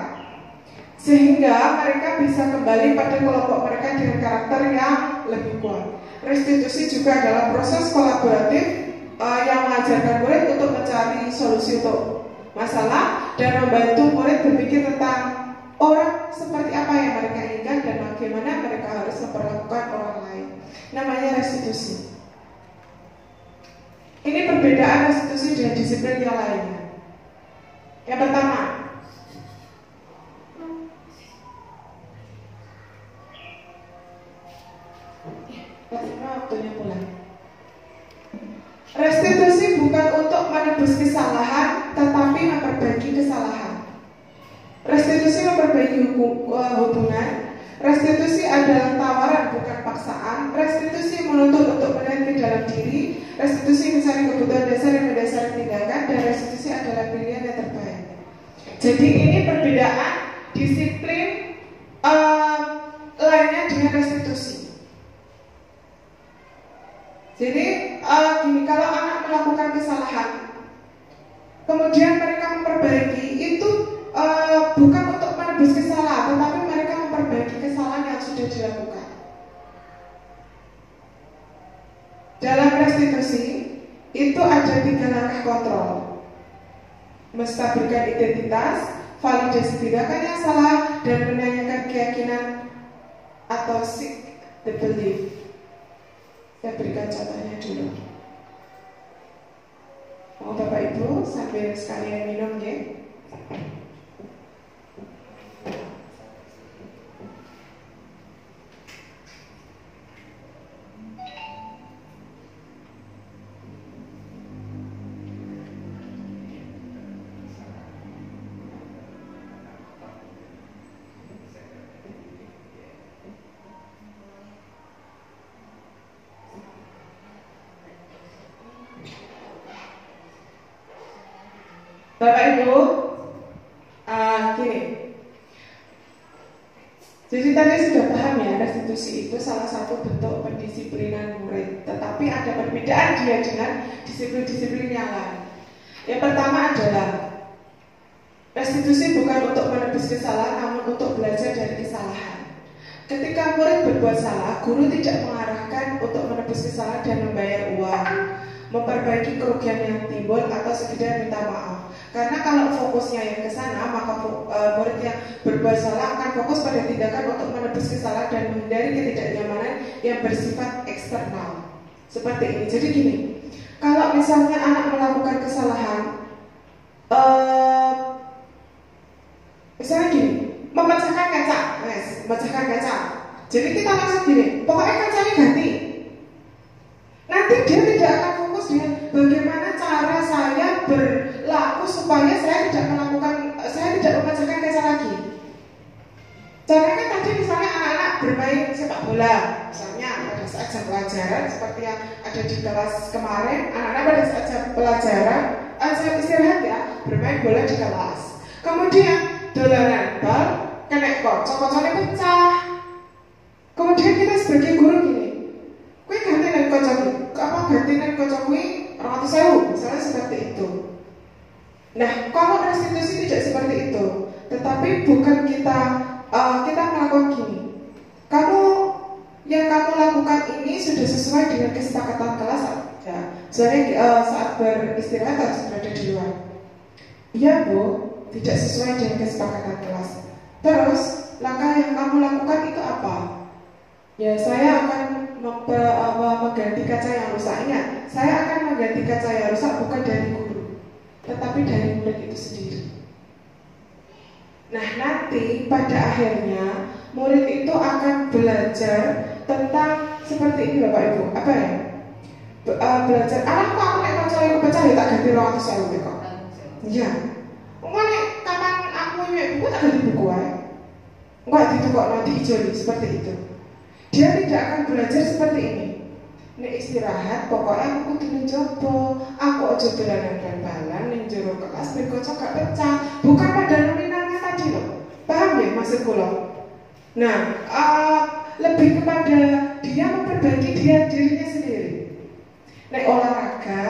sehingga mereka bisa kembali pada kelompok mereka dengan karakter yang lebih kuat. Restitusi juga adalah proses kolaboratif yang mengajarkan murid untuk mencari solusi untuk masalah dan membantu murid berpikir tentang orang seperti apa yang mereka inginkan dan bagaimana mereka harus memperlakukan orang lain. Namanya restitusi. Ini perbedaan restitusi dengan disiplin yang lainnya. Yang pertama, waktunya pulang. Restitusi bukan untuk menebus kesalahan, tetapi memperbaiki kesalahan. Restitusi memperbaiki hubungan. Restitusi adalah tawaran, bukan paksaan. Restitusi menuntut untuk melihat ke dalam diri. Restitusi mencari kebutuhan dasar yang mendasari tindakan. Dan restitusi adalah pilihan yang terbaik. Jadi ini perbedaan disiplin lainnya dengan restitusi. Jadi gini, kalau anak melakukan kesalahan, kemudian mereka memperbaiki, itu bukan untuk menebus kesalahan, tetapi mereka memperbaiki kesalahan yang sudah dilakukan. Dalam restitusi itu ada 3 langkah kontrol: menstabilkan identitas, validasi tindakan yang salah, dan menanyakan keyakinan atau seek the belief. Saya berikan contohnya dulu. Mau Bapak Ibu sambil sekalian minum ya. Bapak Ibu, gini. Jadi tadi sudah paham ya, restitusi itu salah satu bentuk pendisiplinan murid. Tetapi ada perbedaan dia dengan disiplin-disiplin yang lain. Yang pertama adalah restitusi bukan untuk menebus kesalahan, namun untuk belajar dari kesalahan. Ketika murid berbuat salah, guru tidak mengarahkan untuk menebus kesalahan dan membayar uang, memperbaiki kerugian yang timbul, atau sekedar minta maaf. Karena kalau fokusnya yang ke sana, maka murid yang berbuat salah akan fokus pada tindakan untuk menebus kesalahan dan menghindari ketidaknyamanan yang bersifat eksternal. Seperti ini. Jadi gini, Kalau misalnya anak melakukan kesalahan, misalnya gini, memecahkan kaca, memecahkan kaca. Jadi kita langsung gini, pokoknya kacanya ganti. Nanti dia tidak akan fokus dengan bagaimana cara saya berlaku supaya saya tidak memecahkan kaca lagi. Caranya kan tadi misalnya anak-anak bermain sepak bola, misalnya pada saat jam pelajaran seperti yang ada di kelas kemarin, anak-anak pada saat jam pelajaran, jam istirahat ya, bermain bola di kelas. Kemudian dolanan bal, kena kocok-kocoknya pecah. Kemudian kita sebagai guru gini, kue ganti dan kocok, ganti dan kocok kue 200.000, misalnya seperti itu. Nah, kalau restitusi tidak seperti itu, tetapi bukan kita melakukan gini. Yang kamu lakukan ini sudah sesuai dengan kesepakatan kelas ya. Sebenarnya saat beristirahat harus berada di luar. Iya Bu, tidak sesuai dengan kesepakatan kelas. Terus langkah yang kamu lakukan itu apa? Ya, saya akan mengganti kaca yang rusaknya. Saya akan mengganti kaca yang rusak bukan dari guru, tetapi dari murid itu sendiri. Nah, nanti pada akhirnya murid itu akan belajar tentang seperti ini Bapak Ibu. Apa ya? Belajar. Anakku aku nek kaca yang pecah ya tak ganti 200.000 kok. Iya. Nek kapan aku nyek buku tak ganti buku ae. Enggak ditukokno diijoli seperti itu. Dia tidak akan belajar seperti ini. Nek istirahat, pokoknya aku kudu njobo. Aku aja dolanan bal-balan ning jero kelas ben kocok gak pecah. Bukan pada nominalnya tadi loh. Paham ya maksud kula? Nah, lebih kepada dia memperbaiki dirinya sendiri. Nek olahraga,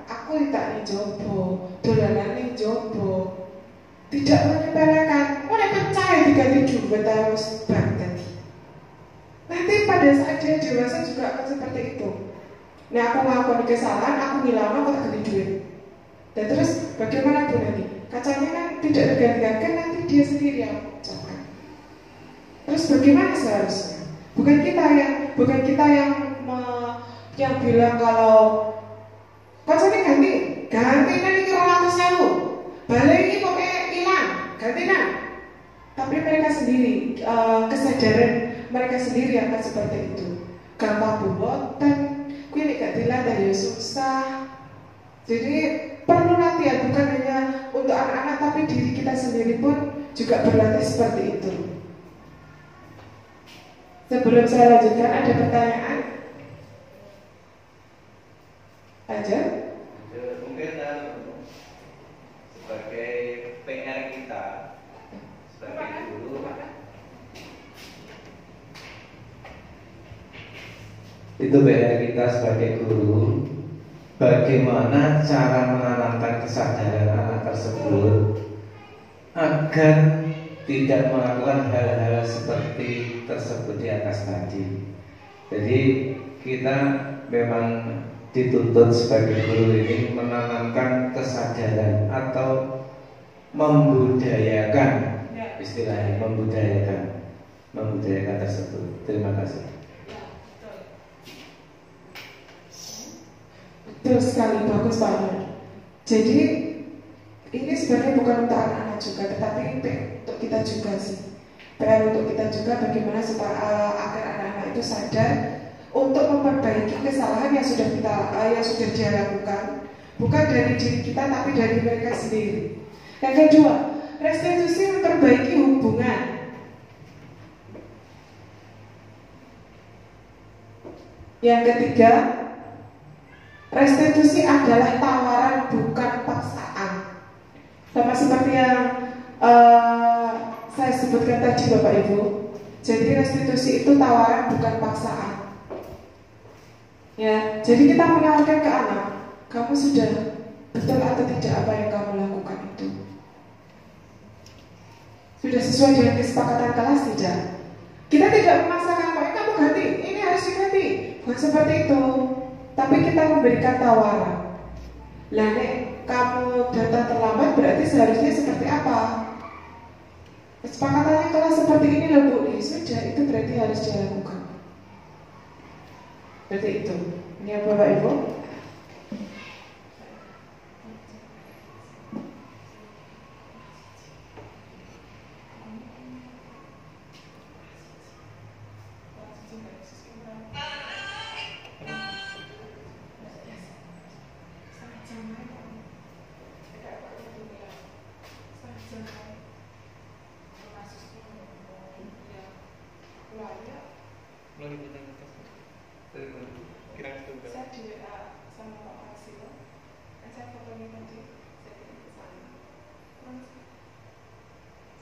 aku tak ning jobo, dolanan ning jobo. Tidak menyepelekan. Nek pecah diganti duit terus banget. Nanti pada saat dia dewasa juga akan seperti itu. Nah, aku melakukan kesalahan, aku ngilangno aku tak ganti duit. Dan terus bagaimana Bu nanti? Kacanya kan tidak diganti-ganti, nanti dia sendiri yang pecahkan. Terus bagaimana seharusnya? Bukan kita yang bilang kalau kacanya ganti nanti 200.000. Balik ini pokoknya hilang, ganti nah. Tapi mereka sendiri kesadaran mereka sendiri akan seperti itu. Gampang buatan, kue gak dilatih ya susah. Jadi perlu latihan bukan hanya untuk anak-anak, tapi diri kita sendiri pun juga berlatih seperti itu. Sebelum saya lanjutkan, ada pertanyaan? Aja? Mungkin sebagai PR kita sebagai guru, itu PR kita sebagai guru, bagaimana cara menanamkan kesadaran anak tersebut agar tidak melakukan hal-hal seperti tersebut di atas tadi. Jadi kita memang dituntut sebagai guru ini menanamkan kesadaran atau membudayakan, istilahnya membudayakan tersebut. Terima kasih. Betul sekali, bagus Pak Nur. Jadi ini sebenarnya bukan untuk anak-anak juga, tetapi untuk kita juga sih. PR untuk kita juga bagaimana supaya agar anak-anak itu sadar untuk memperbaiki kesalahan yang sudah dia lakukan, bukan dari diri kita tapi dari mereka sendiri. Yang kedua, restitusi memperbaiki hubungan. Yang ketiga, restitusi adalah tawaran bukan paksaan. Sama seperti yang saya sebutkan tadi Bapak Ibu. Jadi restitusi itu tawaran bukan paksaan. Ya, jadi kita menawarkan ke anak, kamu sudah betul atau tidak apa yang kamu lakukan itu? Sudah sesuai dengan kesepakatan kelas tidak? Kita tidak memaksakan, pokoknya kamu ganti, ini harus diganti. Bukan seperti itu. Tapi kita memberikan tawaran. Lah nek kamu datang terlambat berarti seharusnya seperti apa? Kesepakatannya kalau seperti ini loh Bu, sudah itu berarti harus dilakukan. Berarti itu. Ini ya Bapak Ibu. Saya di WA sama Pak Marsilo. Saya fotonya tadi saya kirim ke sana.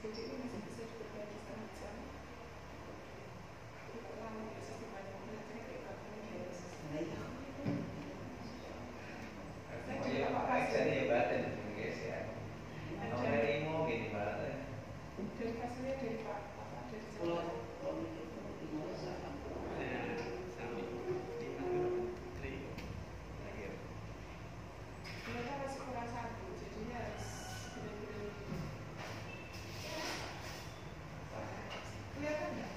Jadi ini masih bisa diperbaiki setengah jam. Tidak lama bisa dibanyak belajar kayak katanya dia. Dari hasilnya dari Pak dari saya. Mereka masih kurang satu, jadinya harus benar-benar kelihatan nggak?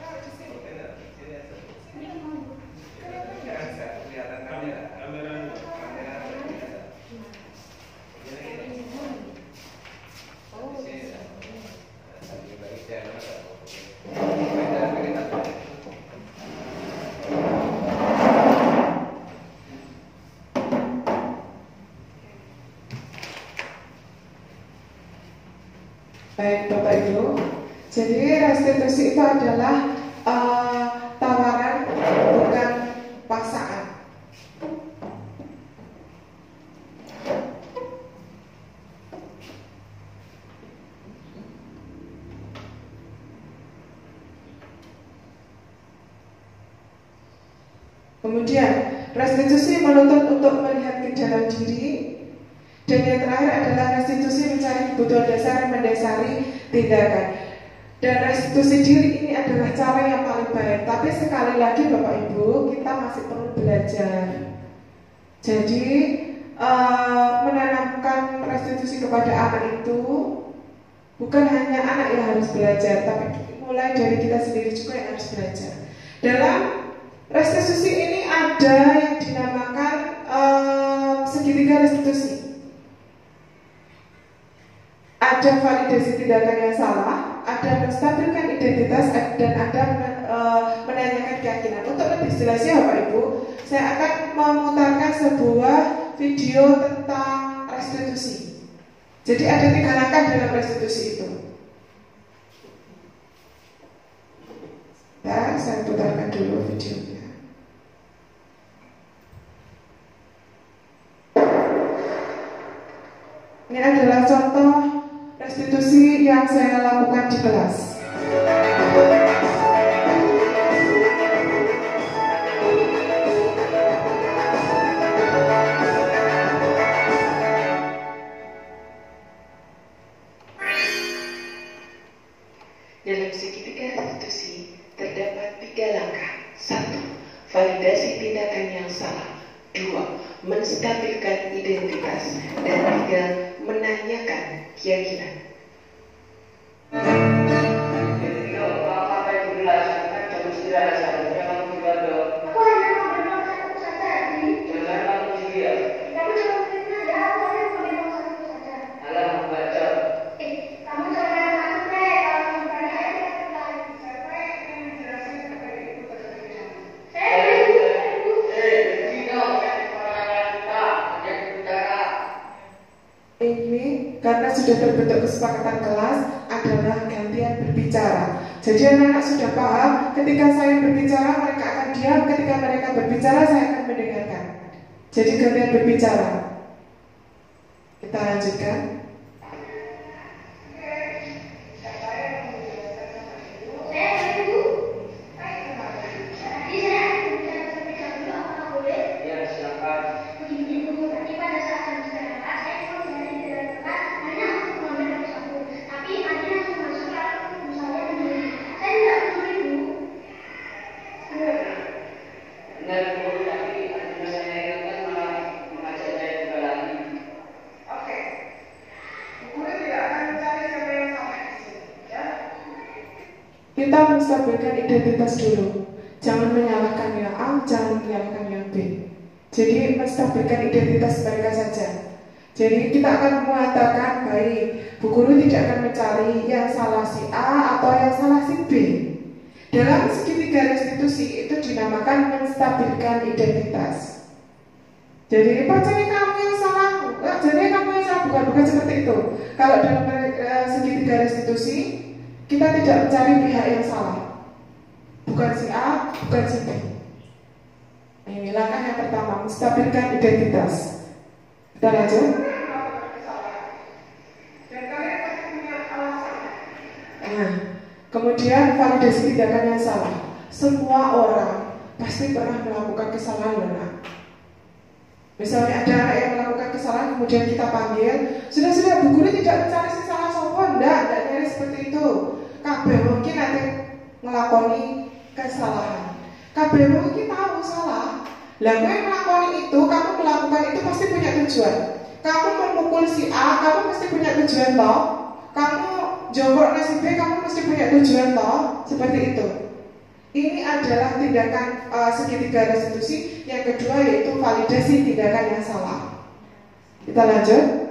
Kalau di sini, kelihatan nggak? Baik Bapak Ibu, jadi restitusi itu adalah tawaran bukan paksaan. Kemudian restitusi menuntut untuk melihat ke dalam diri. Dan yang terakhir adalah restitusi mencari kebutuhan dasar yang mendasari tindakan. Dan restitusi diri ini adalah cara yang paling baik. Tapi sekali lagi Bapak Ibu, kita masih perlu belajar. Jadi menanamkan restitusi kepada anak itu bukan hanya anak yang harus belajar, tapi mulai dari kita sendiri juga yang harus belajar. Dalam restitusi ini ada yang dinamakan segitiga restitusi. Ada validasi tindakan yang salah, ada menstabilkan identitas, dan ada menanyakan keyakinan. Untuk lebih jelasnya Bapak Ibu, saya akan memutarkan sebuah video tentang restitusi. Jadi ada 3 langkah dalam restitusi itu. Nah, saya putarkan dulu videonya. Ini adalah contoh restitusi yang saya lakukan di kelas. Dalam segitiga restitusi terdapat 3 langkah. 1. Validasi tindakan yang salah. 2. Menstabilkan identitas. Dan 3. Menanyakan keyakinan. Ini karena sudah terbentuk kesepakatan kelas adalah gantian berbicara. Jadi anak-anak sudah paham, ketika saya berbicara mereka akan diam, ketika mereka berbicara saya akan mendengarkan. Jadi gantian berbicara. Kita lanjutkan. Kita menstabilkan identitas dulu. Jangan menyalahkan yang A, jangan menyalahkan yang B. Jadi menstabilkan identitas mereka saja. Jadi kita akan mengatakan, baik, Bu Guru tidak akan mencari yang salah si A atau yang salah si B. Dalam segitiga restitusi itu dinamakan menstabilkan identitas. Jadi percaya kamu yang salah, jadi kamu yang salah, bukan seperti itu. Kalau dalam segitiga restitusi Kita tidak mencari pihak yang salah. Bukan si A, bukan si B. Ini langkah yang pertama, menstabilkan identitas. Kita lanjut. Nah, kemudian validasi tindakan yang salah. Semua orang pasti pernah melakukan kesalahan, benar. Misalnya ada anak yang melakukan kesalahan, kemudian kita panggil, sudah bu guru tidak mencari si salah sopo, tidak nyari seperti itu. Kabeh mungkin nanti ngelakoni kesalahan. Kabeh mungkin tahu salah. Lah kowe ngelakoni itu, kamu melakukan itu pasti punya tujuan. Kamu memukul si A, kamu pasti punya tujuan toh. Kamu jongkok nasi B, kamu mesti punya tujuan toh. Seperti itu. Ini adalah tindakan segitiga restitusi. Yang kedua yaitu validasi tindakan yang salah. Kita lanjut.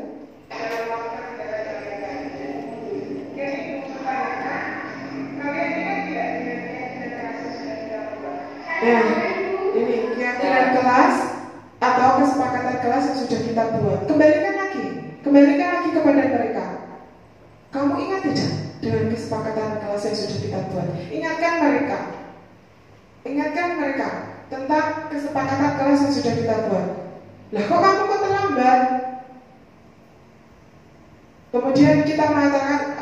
Nah, ini keyakinan kelas atau kesepakatan kelas yang sudah kita buat. Kembalikan lagi kepada mereka. Kamu ingat tidak dengan kesepakatan kelas yang sudah kita buat? Ingatkan mereka tentang kesepakatan kelas yang sudah kita buat. Lah kok kamu terlambat? Kemudian kita mengatakan,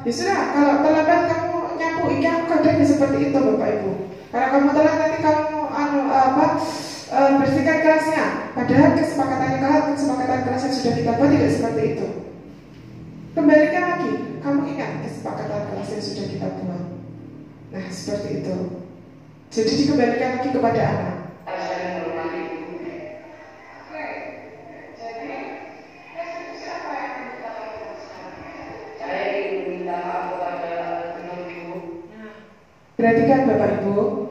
ya sudah, kalau terlambat kamu nyapu ikan, kadang seperti itu Bapak Ibu. Karena kamu telat nanti kamu bersihkan kelasnya. Padahal kesepakatan kelas yang sudah kita buat tidak seperti itu. Kembalikan lagi, kamu ingat kesepakatan kelas yang sudah kita buat. Nah seperti itu. Jadi dikembalikan lagi kepada anak. Perhatikan Bapak Ibu,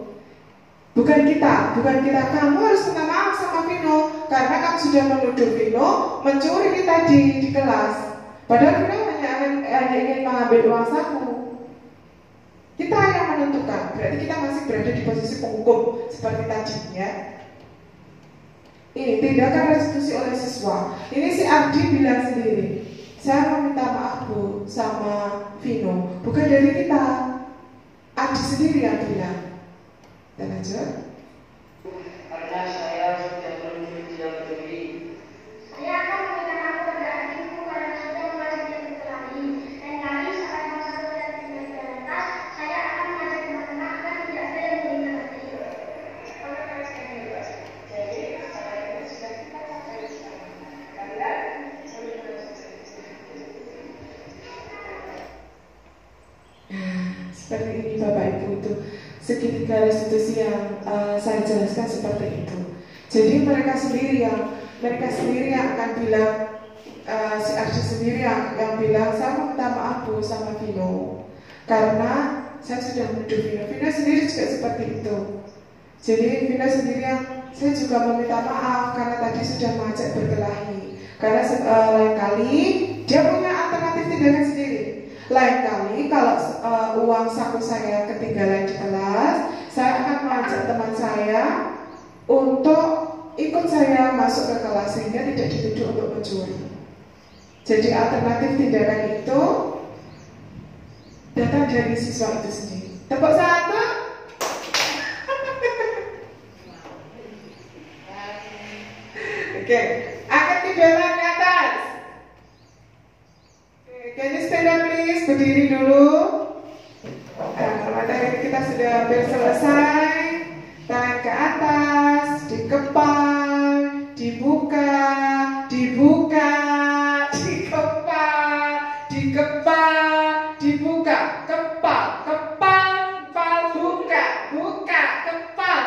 bukan kita, kamu harus minta maaf sama Vino karena kamu sudah menuduh Vino mencuri kita di kelas. Padahal Vino hanya ingin mengambil uang saku. Kita yang menentukan, berarti kita masih berada di posisi penghukum seperti tadi ya. Ini tindakan restitusi oleh siswa. Ini si Ardi bilang sendiri, saya meminta maaf Bu sama Vino, bukan dari kita. Ardi sendiri yang bilang. Dan lanjut. Karena saya sudah menuduh dia mencuri. Saya akan meminta maaf kepada adikku karena sudah mengajak berkelahi. Dan kali saat masa kuliah di kelas, saya akan mengajak teman-teman agar tidak ada yang mengingat adik. Jadi saya sudah kita dari sekarang. Karena seperti ini Bapak Ibu, itu segitiga restitusi yang saya jelaskan seperti itu. Jadi mereka sendiri yang akan bilang, si Ardi sendiri yang bilang, saya minta maaf Bu sama Vino karena saya sudah menuduh Vino. Vino sendiri juga seperti itu. Jadi Vino sendiri yang saya juga meminta maaf karena tadi sudah mengajak berkelahi. Karena lain kali dia punya alternatif tindakan sendiri. Lain kali kalau uang saku saya ketinggalan di kelas, saya akan mengajak teman saya untuk ikut saya masuk ke kelas sehingga tidak dituduh untuk mencuri. Jadi alternatif tindakan itu datang dari siswa itu sendiri. Tepuk satu. Oke, angkat kedua ke atas. Can you stand up please? Berdiri dulu. Materi kita sudah hampir selesai. Tangan ke atas, dikepal, dibuka, dikepal, dibuka, kepal, buka, kepal.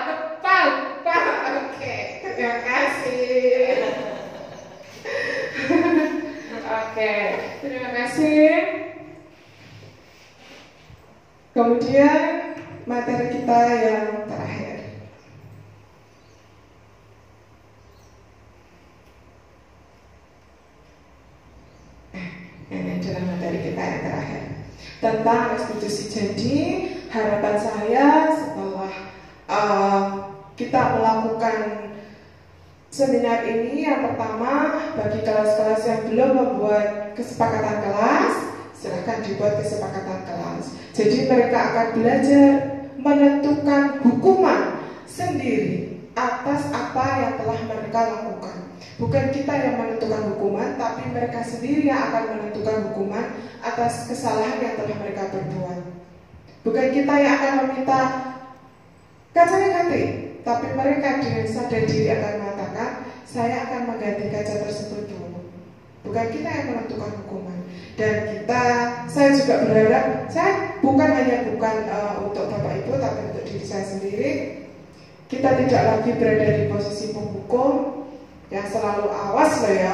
Oke, terima kasih. Oke, terima kasih. Kemudian materi kita yang terakhir. Ini adalah materi kita yang terakhir tentang restitusi. Jadi harapan saya setelah kita melakukan seminar ini, yang pertama bagi kelas-kelas yang belum membuat kesepakatan kelas, silakan akan dibuat kesepakatan kelas. Jadi mereka akan belajar menentukan hukuman sendiri atas apa yang telah mereka lakukan. Bukan kita yang menentukan hukuman, tapi mereka sendiri yang akan menentukan hukuman atas kesalahan yang telah mereka perbuat. Bukan kita yang akan meminta kacanya ganti, tapi mereka dengan sadar diri akan mengatakan, saya akan mengganti kaca tersebut dulu. Bukan kita yang menentukan hukuman. Dan saya juga berharap, saya bukan hanya untuk Bapak Ibu, tapi untuk diri saya sendiri, kita tidak lagi berada di posisi penghukum yang selalu awas loh ya.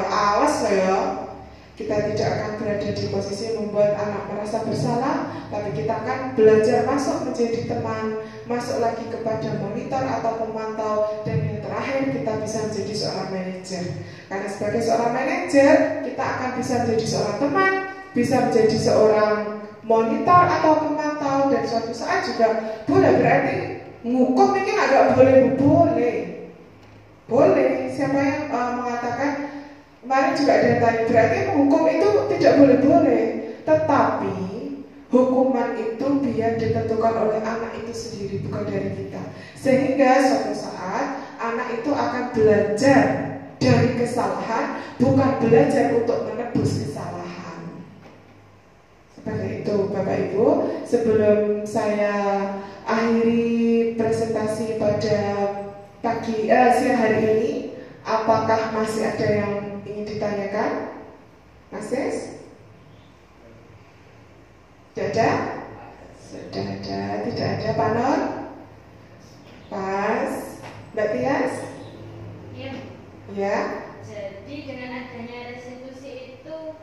Kita tidak akan berada di posisi membuat anak merasa bersalah, tapi kita akan belajar masuk menjadi teman, masuk lagi kepada monitor atau pemantau, dan yang terakhir kita bisa menjadi seorang manajer. Karena sebagai seorang manajer, kita akan bisa menjadi seorang teman, bisa menjadi seorang monitor atau pemantau, dan suatu saat juga boleh, berarti ngukum ini agak boleh. Siapa yang mengatakan kemarin juga ada yang tanya, berarti menghukum itu tidak boleh. Tetapi hukuman itu biar ditentukan oleh anak itu sendiri, bukan dari kita. Sehingga suatu saat anak itu akan belajar dari kesalahan, bukan belajar untuk menebus kesalahan. Seperti itu Bapak Ibu. Sebelum saya akhiri presentasi pada siang hari ini, apakah masih ada yang ingin ditanyakan? Masih? Sudah ada? Sudah ada, tidak ada. Pak Nur? Pas? Mbak Tias? Iya. Ya. Jadi dengan adanya restitusi itu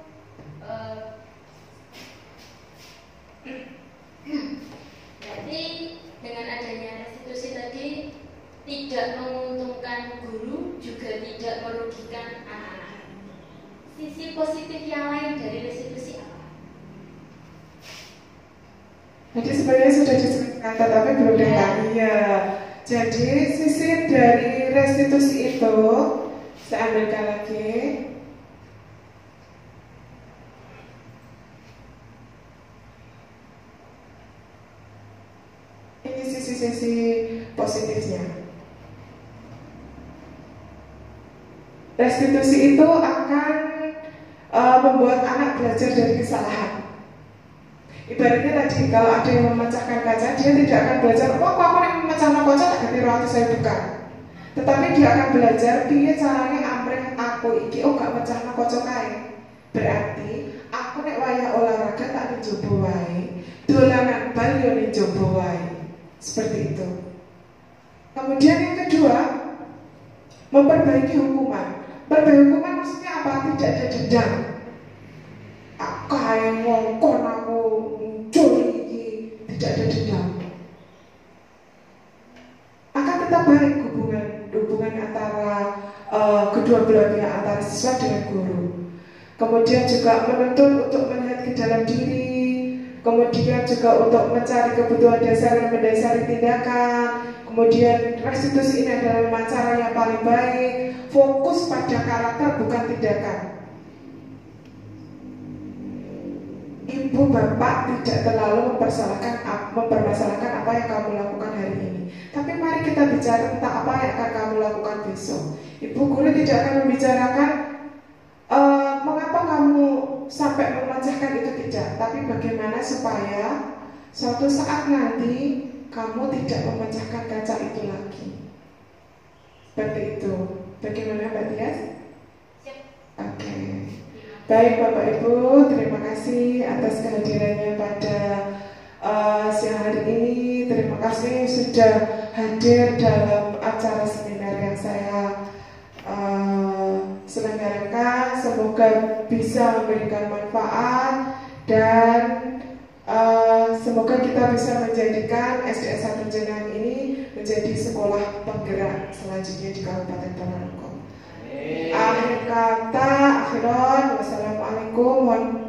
berarti dengan adanya restitusi tadi tidak menguntungkan guru, juga tidak merugikan anak-anak. Sisi positif yang lain dari restitusi apa? Jadi sebenarnya sudah disebutkan, tetapi belum dengar. Iya. Jadi sisi dari restitusi itu, saya ambilkan lagi. Ini sisi-sisi positifnya. Restitusi itu akan membuat anak belajar dari kesalahan. Ibaratnya tadi, kalau ada yang memecahkan kaca, dia tidak akan belajar, aku yang memecahkan kaca tak ganti roti saya buka. Tetapi dia akan belajar, piye caranya amrih aku iki gak mecahkan kaca kae. Berarti aku nek wayah olahraga tak dicoba wae, dolanan bal yo dicoba wae. Seperti itu. Kemudian yang kedua, memperbaiki hukuman. Perbaiki hukuman maksudnya apa? Tidak ada dendam. Kayak ngongkon aku muncul ini, tidak ada dendam. Akan tetap baik hubungan antara kedua belah pihak, antara siswa dengan guru. Kemudian juga menuntut untuk melihat ke dalam diri, kemudian juga untuk mencari kebutuhan dasar dan mendasari tindakan. Kemudian restitusi ini adalah cara yang paling baik, fokus pada karakter bukan tindakan. Ibu bapak tidak terlalu mempermasalahkan apa yang kamu lakukan hari ini, tapi mari kita bicara tentang apa yang akan kamu lakukan besok. Ibu guru tidak akan membicarakan mengapa kamu sampai memecahkan itu, tidak, tapi bagaimana supaya suatu saat nanti kamu tidak memecahkan kaca itu lagi. Seperti itu. Bagaimana Mbak Tias? Oke. Baik Bapak Ibu, terima kasih atas kehadirannya pada siang hari ini. Terima kasih sudah hadir dalam acara seminar yang saya selenggarakan. Semoga bisa memberikan manfaat dan semoga kita bisa menjadikan SDN 1 Jenang ini menjadi sekolah penggerak selanjutnya di Kabupaten Ponorogo. Akhir kata, wassalamualaikum warahmatullahi wabarakatuh.